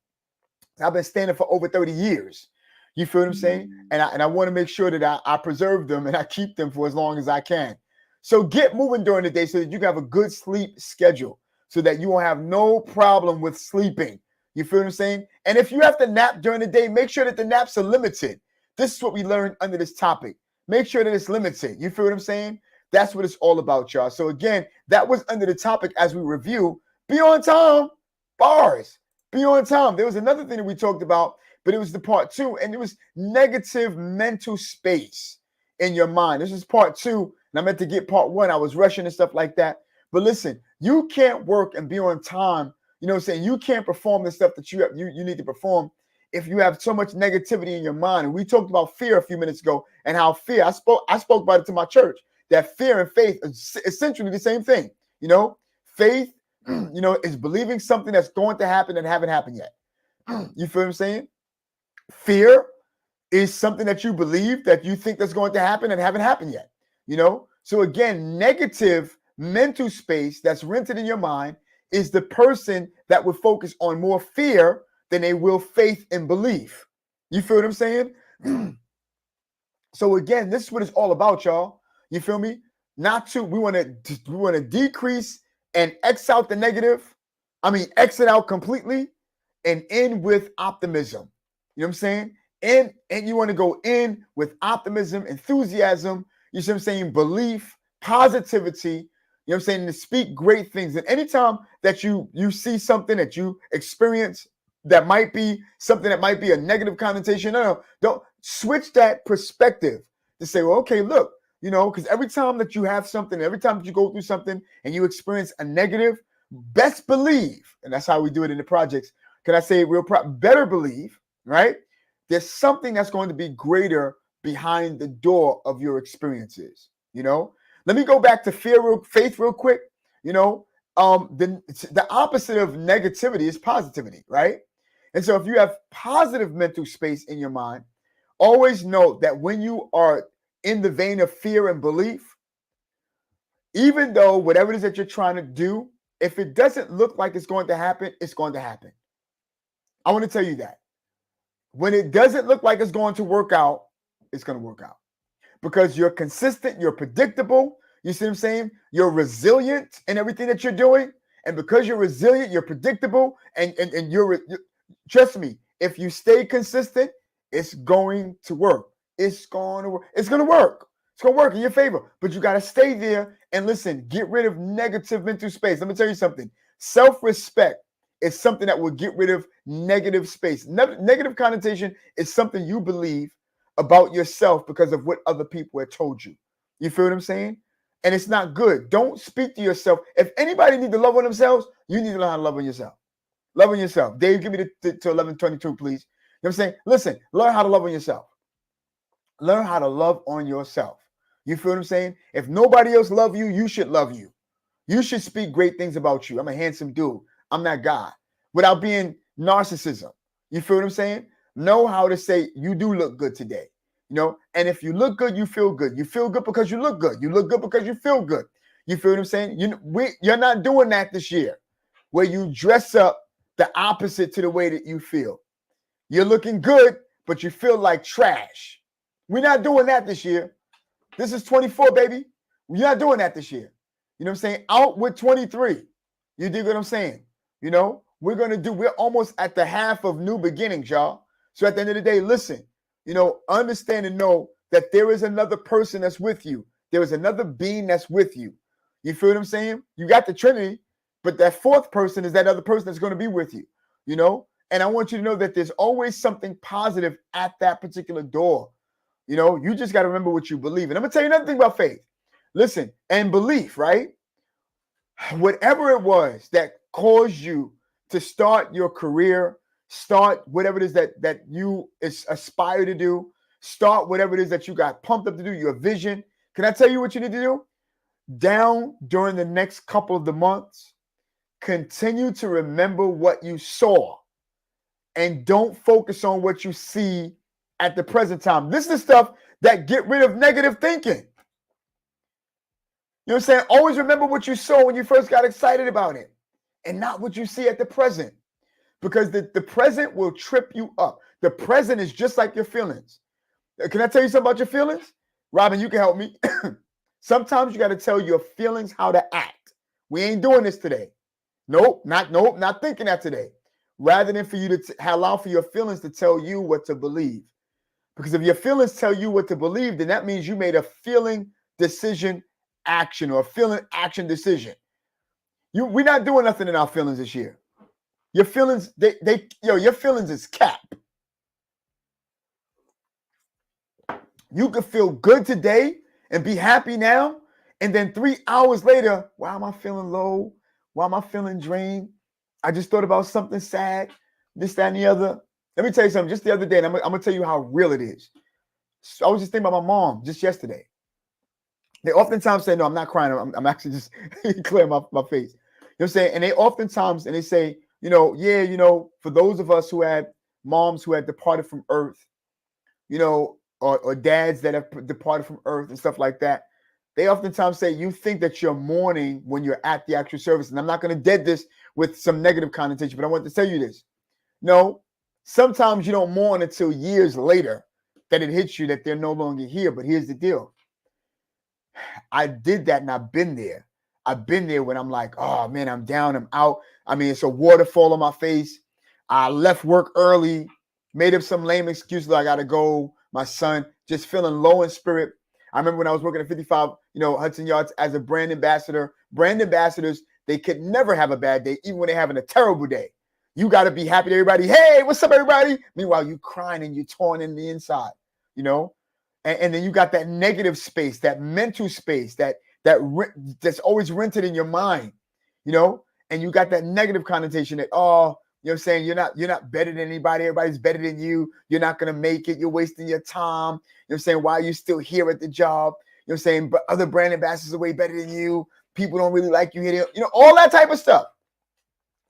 I've been standing for over 30 years. You feel what I'm saying? And I want to make sure that I preserve them and I keep them for as long as I can. So get moving during the day so that you can have a good sleep schedule, so that you won't have no problem with sleeping. You feel what I'm saying? And if you have to nap during the day, make sure that the naps are limited. This is what we learned under this topic. Make sure that it's limited. You feel what I'm saying? That's what it's all about, y'all. So again, that was under the topic as we review. Be on time, bars. Be on time. There was another thing that we talked about, but it was the part 2, and it was negative mental space in your mind. This is part 2, and I meant to get part 1. I was rushing and stuff like that. But listen, you can't work and be on time. You know what I'm saying? You can't perform the stuff that you need to perform if you have so much negativity in your mind. And we talked about fear a few minutes ago and how fear, I spoke about it to my church, that fear and faith is essentially the same thing. You know, faith, you know, is believing something that's going to happen and haven't happened yet. You feel what I'm saying? Fear is something that you believe that you think that's going to happen and haven't happened yet. You know, so again, negative mental space that's rented in your mind is the person that would focus on more fear than they will faith and belief. You feel what I'm saying? So again, this is what it's all about, y'all. You feel me? We want to decrease and X out the negative. I mean, exit out completely and in with optimism. You know what I'm saying? And you want to go in with optimism, enthusiasm, you see what I'm saying? Belief, positivity, you know what I'm saying? To speak great things. And anytime that you see something that you experience that might be something that might be a negative connotation, don't switch that perspective to say, well, okay, look, you know, because every time that you have something, every time that you go through something and you experience a negative, best believe, and that's how we do it in the projects. Can I say better believe, right? There's something that's going to be greater behind the door of your experiences, you know? Let me go back to faith real quick. You know, the opposite of negativity is positivity, right? And so if you have positive mental space in your mind, always know that when you are in the vein of fear and belief, even though whatever it is that you're trying to do, if it doesn't look like it's going to happen, it's going to happen. I want to tell you that. When it doesn't look like it's going to work out, it's going to work out. Because you're consistent, you're predictable, you see what I'm saying? You're resilient in everything that you're doing. And because you're resilient, you're predictable, and you're trust me, if you stay consistent, it's going to work. It's going to work. It's going to work. It's going to work in your favor. But you got to stay there and listen, get rid of negative mental space. Let me tell you something. Self-respect is something that will get rid of negative space. Negative connotation is something you believe about yourself because of what other people have told you. You feel what I'm saying? And it's not good. Don't speak to yourself. If anybody needs to love on themselves, you need to learn how to love on yourself. Love on yourself. Dave, give me to 1122, please. You know what I'm saying? Listen, learn how to love on yourself. Learn how to love on yourself. You feel what I'm saying? If nobody else loves you, you should love you. You should speak great things about you. I'm a handsome dude. I'm that guy. Without being narcissism. You feel what I'm saying? Know how to say you do look good today. You know, and if you look good, you feel good. You feel good because you look good. You look good because you feel good. You feel what I'm saying? You're not doing that this year, where you dress up the opposite to the way that you feel. You're looking good, but you feel like trash. We're not doing that this year. This is 24, baby. We're not doing that this year. You know what I'm saying? Out with 23. You dig what I'm saying? You know, we're almost at the half of new beginnings, y'all. So at the end of the day, listen, you know, understand and know that there is another person that's with you. There is another being that's with you. You feel what I'm saying? You got the Trinity, but that fourth person is that other person that's going to be with you, you know? And I want you to know that there's always something positive at that particular door. You know, you just got to remember what you believe. And I'm going to tell you another thing about faith. Listen, and belief, right? Whatever it was that caused you to start your career, start whatever it is that you aspire to do, start whatever it is that you got pumped up to do, your vision. Can I tell you what you need to do? Down during the next couple of the months, continue to remember what you saw and don't focus on what you see at the present time. This is the stuff that get rid of negative thinking. You know what I'm saying? Always remember what you saw when you first got excited about it and not what you see at the present, because the present will trip you up. The present is just like your feelings. Can I tell you something about your feelings? Robin, you can help me. Sometimes you got to tell your feelings how to act. We ain't doing this today. Nope, not thinking that today. Rather than for you to allow for your feelings to tell you what to believe. Because if your feelings tell you what to believe, then that means you made a feeling decision action or a feeling action decision. We're not doing nothing in our feelings this year. Your feelings, your feelings is cap. You could feel good today and be happy now, and then 3 hours later, why am I feeling low? Why am I feeling drained? I just thought about something sad, this, that, and the other. Let me tell you something. Just the other day, and I'm going to tell you how real it is. So I was just thinking about my mom just yesterday. They oftentimes say, no, I'm not crying. I'm actually just clearing my face. You know what I'm saying? And they oftentimes, and they say, you know, yeah, you know, for those of us who had moms who had departed from earth, you know, or dads that have departed from earth and stuff like that, they oftentimes say you think that you're mourning when you're at the actual service. And I'm not going to dead this with some negative connotation, but I want to tell you this. No, sometimes you don't mourn until years later that it hits you that they're no longer here. But here's the deal. I did that and I've been there. I've been there when I'm like, oh man, I'm down, I'm out. I mean, it's a waterfall on my face. I left work early, made up some lame excuse that I got to go. My son, just feeling low in spirit. I remember when I was working at 55, you know, Hudson Yards as a brand ambassador. Brand ambassadors, they could never have a bad day, even when they're having a terrible day. You got to be happy to everybody. Hey, what's up, everybody? Meanwhile, you crying and you torn in the inside, you know? And then you got that negative space, that mental space, that's always rented in your mind, you know? And you got that negative connotation that, oh, you know what I'm saying? You're not better than anybody. Everybody's better than you. You're not going to make it. You're wasting your time. You know what I'm saying? Why are you still here at the job? You know what I'm saying? But other brand ambassadors are way better than you. People don't really like you here. You know, all that type of stuff.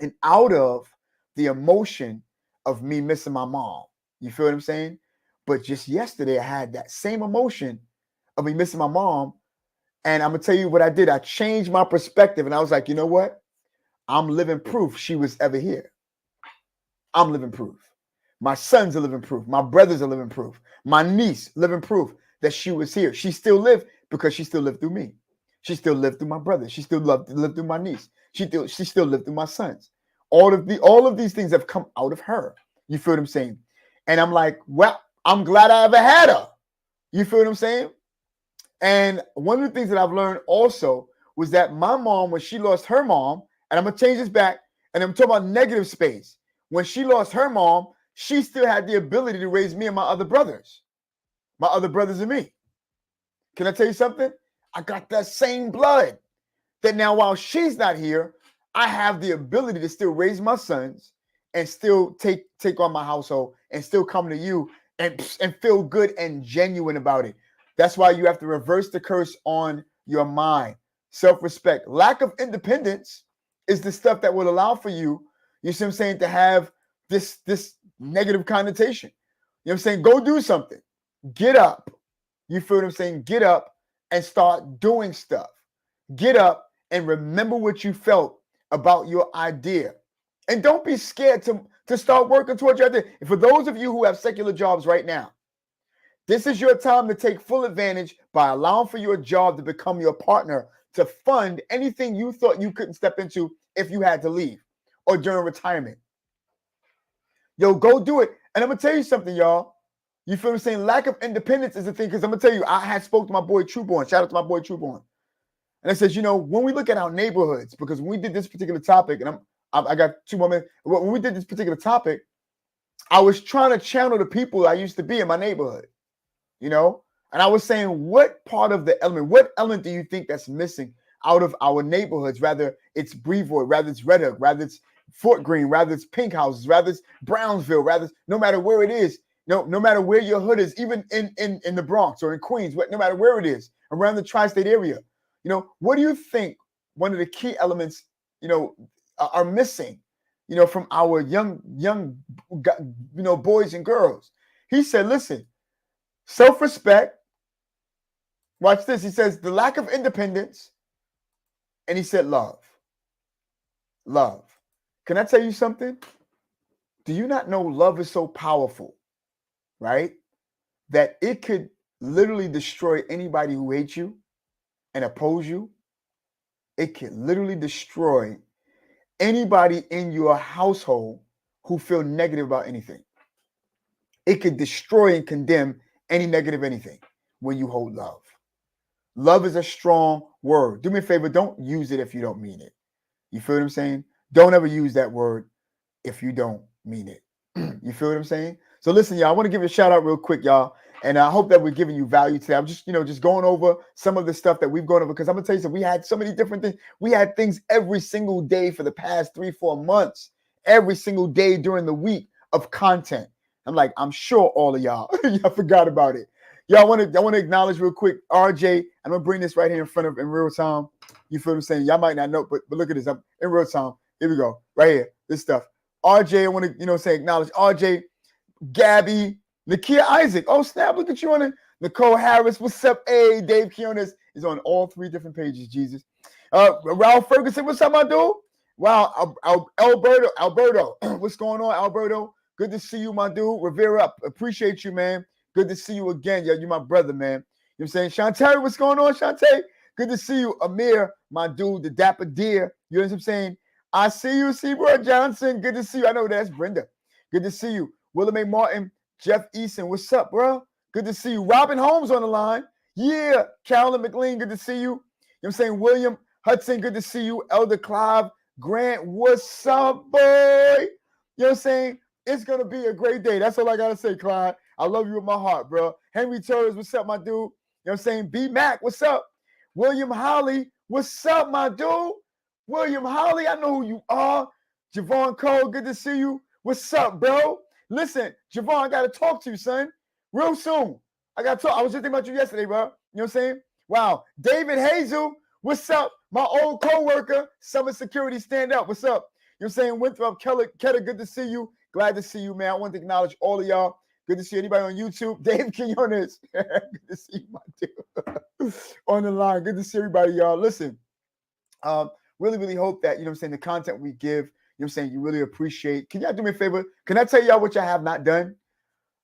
And out of the emotion of me missing my mom, you feel what I'm saying? But just yesterday, I had that same emotion of me missing my mom. And I'm going to tell you what I did. I changed my perspective. And I was like, you know what? I'm living proof she was ever here. I'm living proof. My sons are living proof. My brothers are living proof. My niece living proof that she was here. She still lived because she still lived through me. She still lived through my brother. She still lived through my niece. She still lived through my sons. All of these things have come out of her. You feel what I'm saying? And I'm like, well, I'm glad I ever had her. You feel what I'm saying? And one of the things that I've learned also was that my mom, when she lost her mom, and I'm going to change this back, and I'm talking about negative space. When she lost her mom, she still had the ability to raise me and my other brothers and me. Can I tell you something? I got that same blood that now while she's not here, I have the ability to still raise my sons and still take on my household and still come to you and feel good and genuine about it. That's why you have to reverse the curse on your mind. Self-respect. Lack of independence is the stuff that will allow for you, you see what I'm saying, to have this negative connotation. You know what I'm saying? Go do something. Get up. You feel what I'm saying? Get up and start doing stuff. Get up and remember what you felt about your idea. And don't be scared to start working towards your idea. And for those of you who have secular jobs right now, this is your time to take full advantage by allowing for your job to become your partner to fund anything you thought you couldn't step into if you had to leave or during retirement. Yo, go do it. And I'm going to tell you something, y'all. You feel what I'm saying? Lack of independence is the thing, because I'm going to tell you, I had spoke to my boy Trueborn. Shout out to my boy Trueborn. And I said, you know, when we look at our neighborhoods, because when we did this particular topic, and I got 2 more minutes. When we did this particular topic, I was trying to channel the people I used to be in my neighborhood, you know? And I was saying, what part of the element, what element do you think that's missing out of our neighborhoods? Rather it's Brevoort, rather it's Red Hook, rather it's Fort Greene, rather it's Pink Houses, rather it's Brownsville, rather it's, no matter where it is, no matter where your hood is, even in the Bronx or in Queens, no matter where it is, around the tri-state area, you know, what do you think one of the key elements, you know, are missing, you know, from our young, you know, boys and girls? He said, listen, self-respect. Watch this. He says the lack of independence. And he said love. Love. Can I tell you something? Do you not know love is so powerful, right? That it could literally destroy anybody who hates you and oppose you. It can literally destroy anybody in your household who feel negative about anything. It could destroy and condemn any negative anything when you hold love. Love is a strong word. Do me a favor, don't use it if you don't mean it. You feel what I'm saying? Don't ever use that word if you don't mean it. You feel what I'm saying? So listen, y'all, I want to give you a shout out real quick, y'all. And I hope that we're giving you value today. I'm just, you know, just going over some of the stuff that we've gone over, because I'm gonna tell you something. We had so many different things. We had things every single day for the past 3-4 months, every single day during the week of content. I'm like, I'm sure all of y'all, y'all forgot about it. Y'all, I want to acknowledge real quick, RJ. I'm gonna bring this right here in front of in real time. You feel what I'm saying? Y'all might not know, but look at this. I'm in real time. Here we go, right here. This stuff. RJ, I want to, you know, say acknowledge RJ, Gabby, Nakia Isaac. Oh snap! Look at you on it. Nicole Harris. What's up? Hey, Dave Kionis is on all 3 different pages. Jesus. Ralph Ferguson. What's up, my dude? Wow. Alberto. What's going on, Alberto? Good to see you, my dude. Rivera, appreciate you, man. Good to see you again. Yeah, you my brother, man. You know what I'm saying? Shantae, what's going on, Shantae? Good to see you. Amir, my dude, the Dapper Deer. You know what I'm saying? I see you, Seabrook Johnson. Good to see you. I know that's Brenda. Good to see you. William A. Martin, Jeff Easton. What's up, bro? Good to see you. Robin Holmes on the line. Yeah. Carolyn McLean, good to see you. You know what I'm saying? William Hudson, good to see you. Elder Clive Grant, what's up, boy? You know what I'm saying? It's going to be a great day. That's all I got to say, Clyde. I love you with my heart, bro. Henry Torres, what's up, my dude? You know what I'm saying? B. Mac, what's up? William Holly, what's up, my dude? William Holly, I know who you are. Javon Cole, good to see you. What's up, bro? Listen, Javon, I got to talk to you, son. Real soon. I got to talk. I was just thinking about you yesterday, bro. You know what I'm saying? Wow. David Hazel, what's up? My old co-worker, Summit Security, stand up. What's up? You know what I'm saying? Winthrop, Keller, good to see you. Glad to see you, man. I want to acknowledge all of y'all. Good to see anybody on YouTube. Dave Quinones. Good to see you, my dude. On the line. Good to see everybody, y'all. Listen, really, really hope that, you know what I'm saying, the content we give, you know what I'm saying, you really appreciate. Can y'all do me a favor? Can I tell y'all what y'all have not done?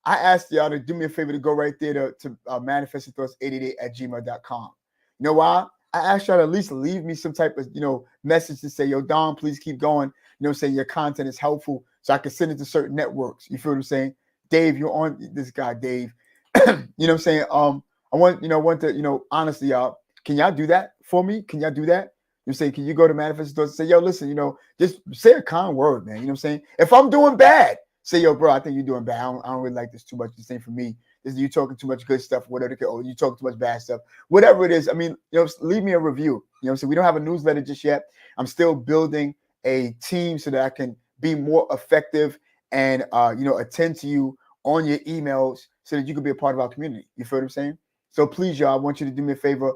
I asked y'all to do me a favor to go right there to manifestingthoughts888@gmail.com. You know why? I asked y'all to at least leave me some type of, you know, message to say, yo, Don, please keep going. You know what I'm saying? Your content is helpful, so I can send it to certain networks. You feel what I'm saying? Dave, you're on this guy, Dave. You know what I'm saying? I want to, honestly, y'all, can y'all do that for me? Can y'all do that? You say, can you go to Manifesting Thoughts and say, yo, listen, just say a kind word, man. You know what I'm saying? If I'm doing bad, say, yo, bro, I think you're doing bad. I don't really like this too much. This ain't for me. This you talking too much good stuff, whatever. Or you talking too much bad stuff, whatever it is. I mean, leave me a review. You know what I'm saying? We don't have a newsletter just yet. I'm still building a team so that I can be more effective and, attend to you on your emails so that you can be a part of our community. You feel what I'm saying? So please, y'all, I want you to do me a favor.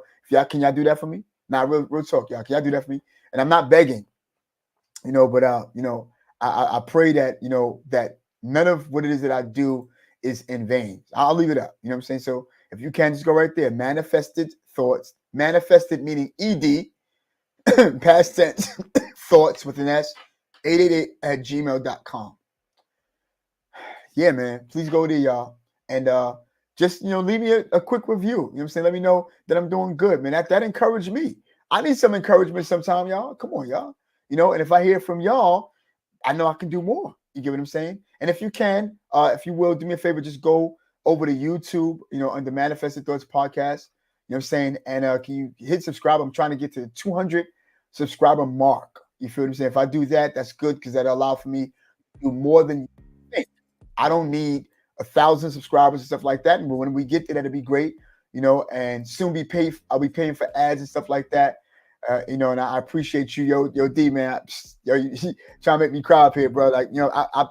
Can y'all do that for me? Nah, real talk, y'all. Can y'all do that for me? And I'm not begging, but I pray that, that none of what it is that I do is in vain. I'll leave it up. You know what I'm saying? So if you can, just go right there. Manifested Thoughts. Manifested meaning ED, past tense, thoughts with an S, 888@gmail.com. yeah, man, please go there, y'all. And just leave me a quick review. You know what I'm saying? Let me know that I'm doing good, man. That encouraged me. I need some encouragement sometime, y'all. Come on, y'all. And if I hear from y'all, I know I can do more. You get what I'm saying? And if you can, if you will, do me a favor, just go over to YouTube, under Manifested Thoughts Podcast. You know what I'm saying? And can you hit subscribe? I'm trying to get to the 200 subscriber mark. You feel what I'm saying? If I do that, that's good because that'll allow for me to do more than you think. I don't need 1,000 subscribers and stuff like that. And when we get there, that'll be great. And soon I'll be paying for ads and stuff like that. And I appreciate you, yo, D, man. You trying to make me cry up here, bro. Like,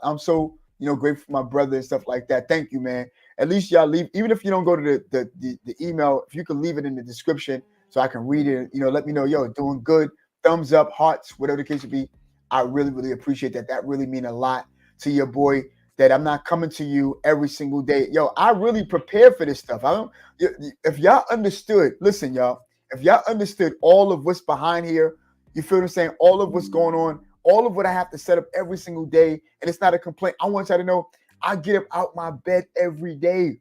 I'm so, grateful for my brother and stuff like that. Thank you, man. At least y'all leave, even if you don't go to the email, if you can leave it in the description so I can read it, let me know, yo, doing good, thumbs up, hearts, whatever the case would be. I really, really appreciate that. That really mean a lot to your boy, that I'm not coming to you every single day. Yo, I really prepare for this stuff. If y'all understood, listen, y'all, if y'all understood all of what's behind here, you feel what I'm saying? All of what's going on, all of what I have to set up every single day, and it's not a complaint. I want y'all to know I get up out my bed every day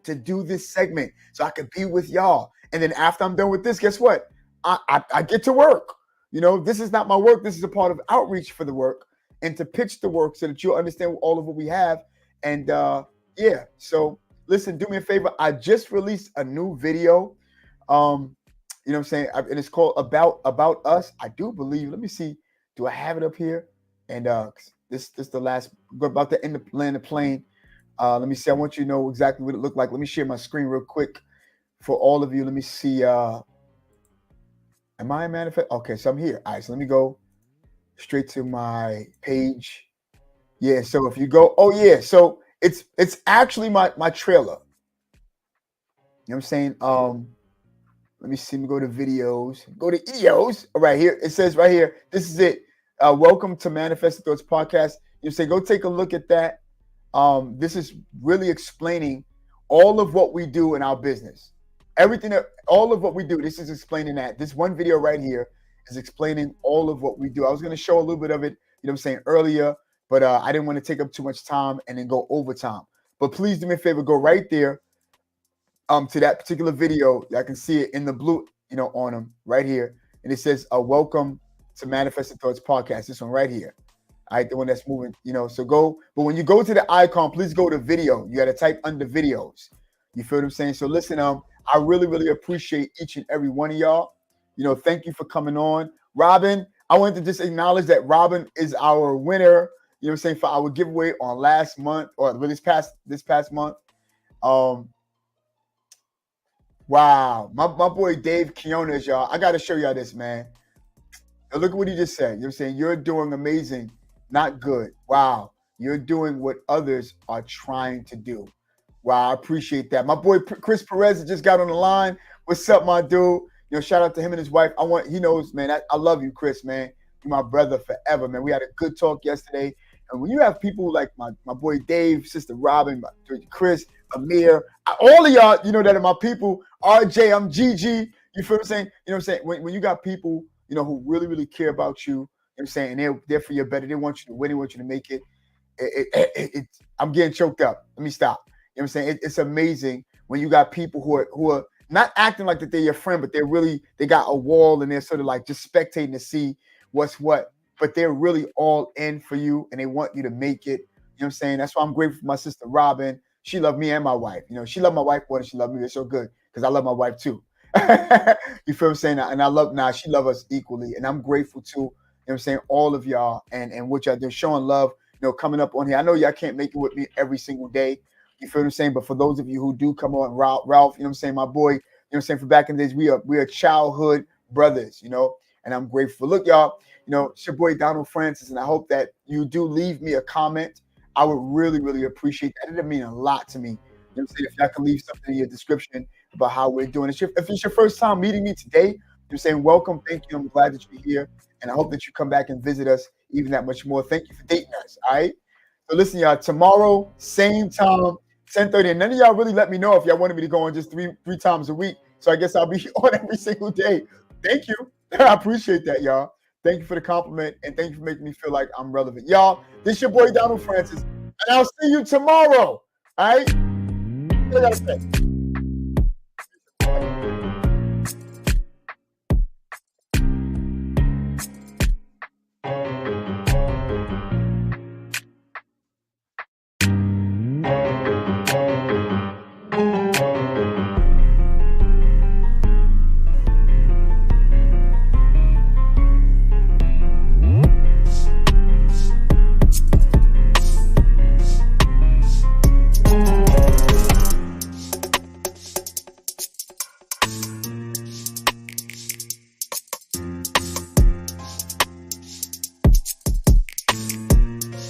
to do this segment so I can be with y'all. And then after I'm done with this, guess what? I get to work. This is not my work. This is a part of outreach for the work and to pitch the work so that you'll understand all of what we have. And yeah, so listen, do me a favor. I just released a new video. You know what I'm saying? And it's called About Us. I do believe, let me see. Do I have it up here? And this the last, we're about to land the plane. Let me see. I want you to know exactly what it looked like. Let me share my screen real quick for all of you. Let me see. Am I in Manifest? Okay, so I'm here. All right, so let me go straight to my page. Yeah, so if you go, oh yeah, so it's actually my trailer. You know what I'm saying? Let me see. Let me go to videos. Go to EOS. Right here. It says right here. This is it. Welcome to Manifested Thoughts Podcast. You say go take a look at that. This is really explaining all of what we do in our business. All of what we do. This is explaining that. This one video right here is explaining all of what we do. I was going to show a little bit of it, I'm saying, earlier, but I didn't want to take up too much time and then go overtime. But please do me a favor, go right there to that particular video. I can see it in the blue, on them right here. And it says, welcome to Manifested Thoughts Podcast. This one right here. All right, the one that's moving, so go. But when you go to the icon, please go to video. You got to type under videos. You feel what I'm saying? So listen, I really, really appreciate each and every one of y'all. Thank you for coming on. Robin, I wanted to just acknowledge that Robin is our winner, what I'm saying, for our giveaway on last month or this past month. Wow. My boy Dave Quinones, y'all. I got to show y'all this, man. And look at what he just said. I'm saying, you're doing amazing, not good. Wow. You're doing what others are trying to do. Wow, I appreciate that. My boy Chris Perez just got on the line. What's up, my dude? Shout out to him and his wife. He knows, man. I love you, Chris, man. You're my brother forever, man. We had a good talk yesterday. And when you have people like my boy Dave, sister Robin, Chris, Amir, all of y'all, that are my people. RJ, I'm Gigi. You feel what I'm saying? You know what I'm saying? When you got people, who really, really care about you, you know what I'm saying, and they're there for your better. They want you to win. They want you to make it. I'm getting choked up. Let me stop. You know what I'm saying? It's amazing when you got people who are not acting like that they're your friend, but they got a wall and they're sort of like just spectating to see what's what, but they're really all in for you and they want you to make it. You know what I'm saying? That's why I'm grateful for my sister Robin. She loved me and my wife. She loved my wife more than she loved me. It's so good because I love my wife too. You feel what I'm saying? And she loves us equally. And I'm grateful too, you know what I'm saying, all of y'all and what y'all do, showing love, coming up on here. I know y'all can't make it with me every single day. You feel what I'm saying? But for those of you who do come on, Ralph, you know what I'm saying, my boy, you know what I'm saying, for back in the days, we are childhood brothers, and I'm grateful. Look, y'all, it's your boy Donald Francis, and I hope that you do leave me a comment. I would really, really appreciate that. It'd mean a lot to me. You know what I'm saying? If y'all can leave something in your description about how we're doing it. If it's your first time meeting me today, you're saying welcome, thank you. I'm glad that you're here, and I hope that you come back and visit us even that much more. Thank you for dating us, all right? So listen, y'all, tomorrow, same time, 10:30. And none of y'all really let me know if y'all wanted me to go on just three times a week. So I guess I'll be on every single day. Thank you. I appreciate that, y'all. Thank you for the compliment, and thank you for making me feel like I'm relevant. Y'all, this your boy Donald Francis. And I'll see you tomorrow. All right? What I gotta say?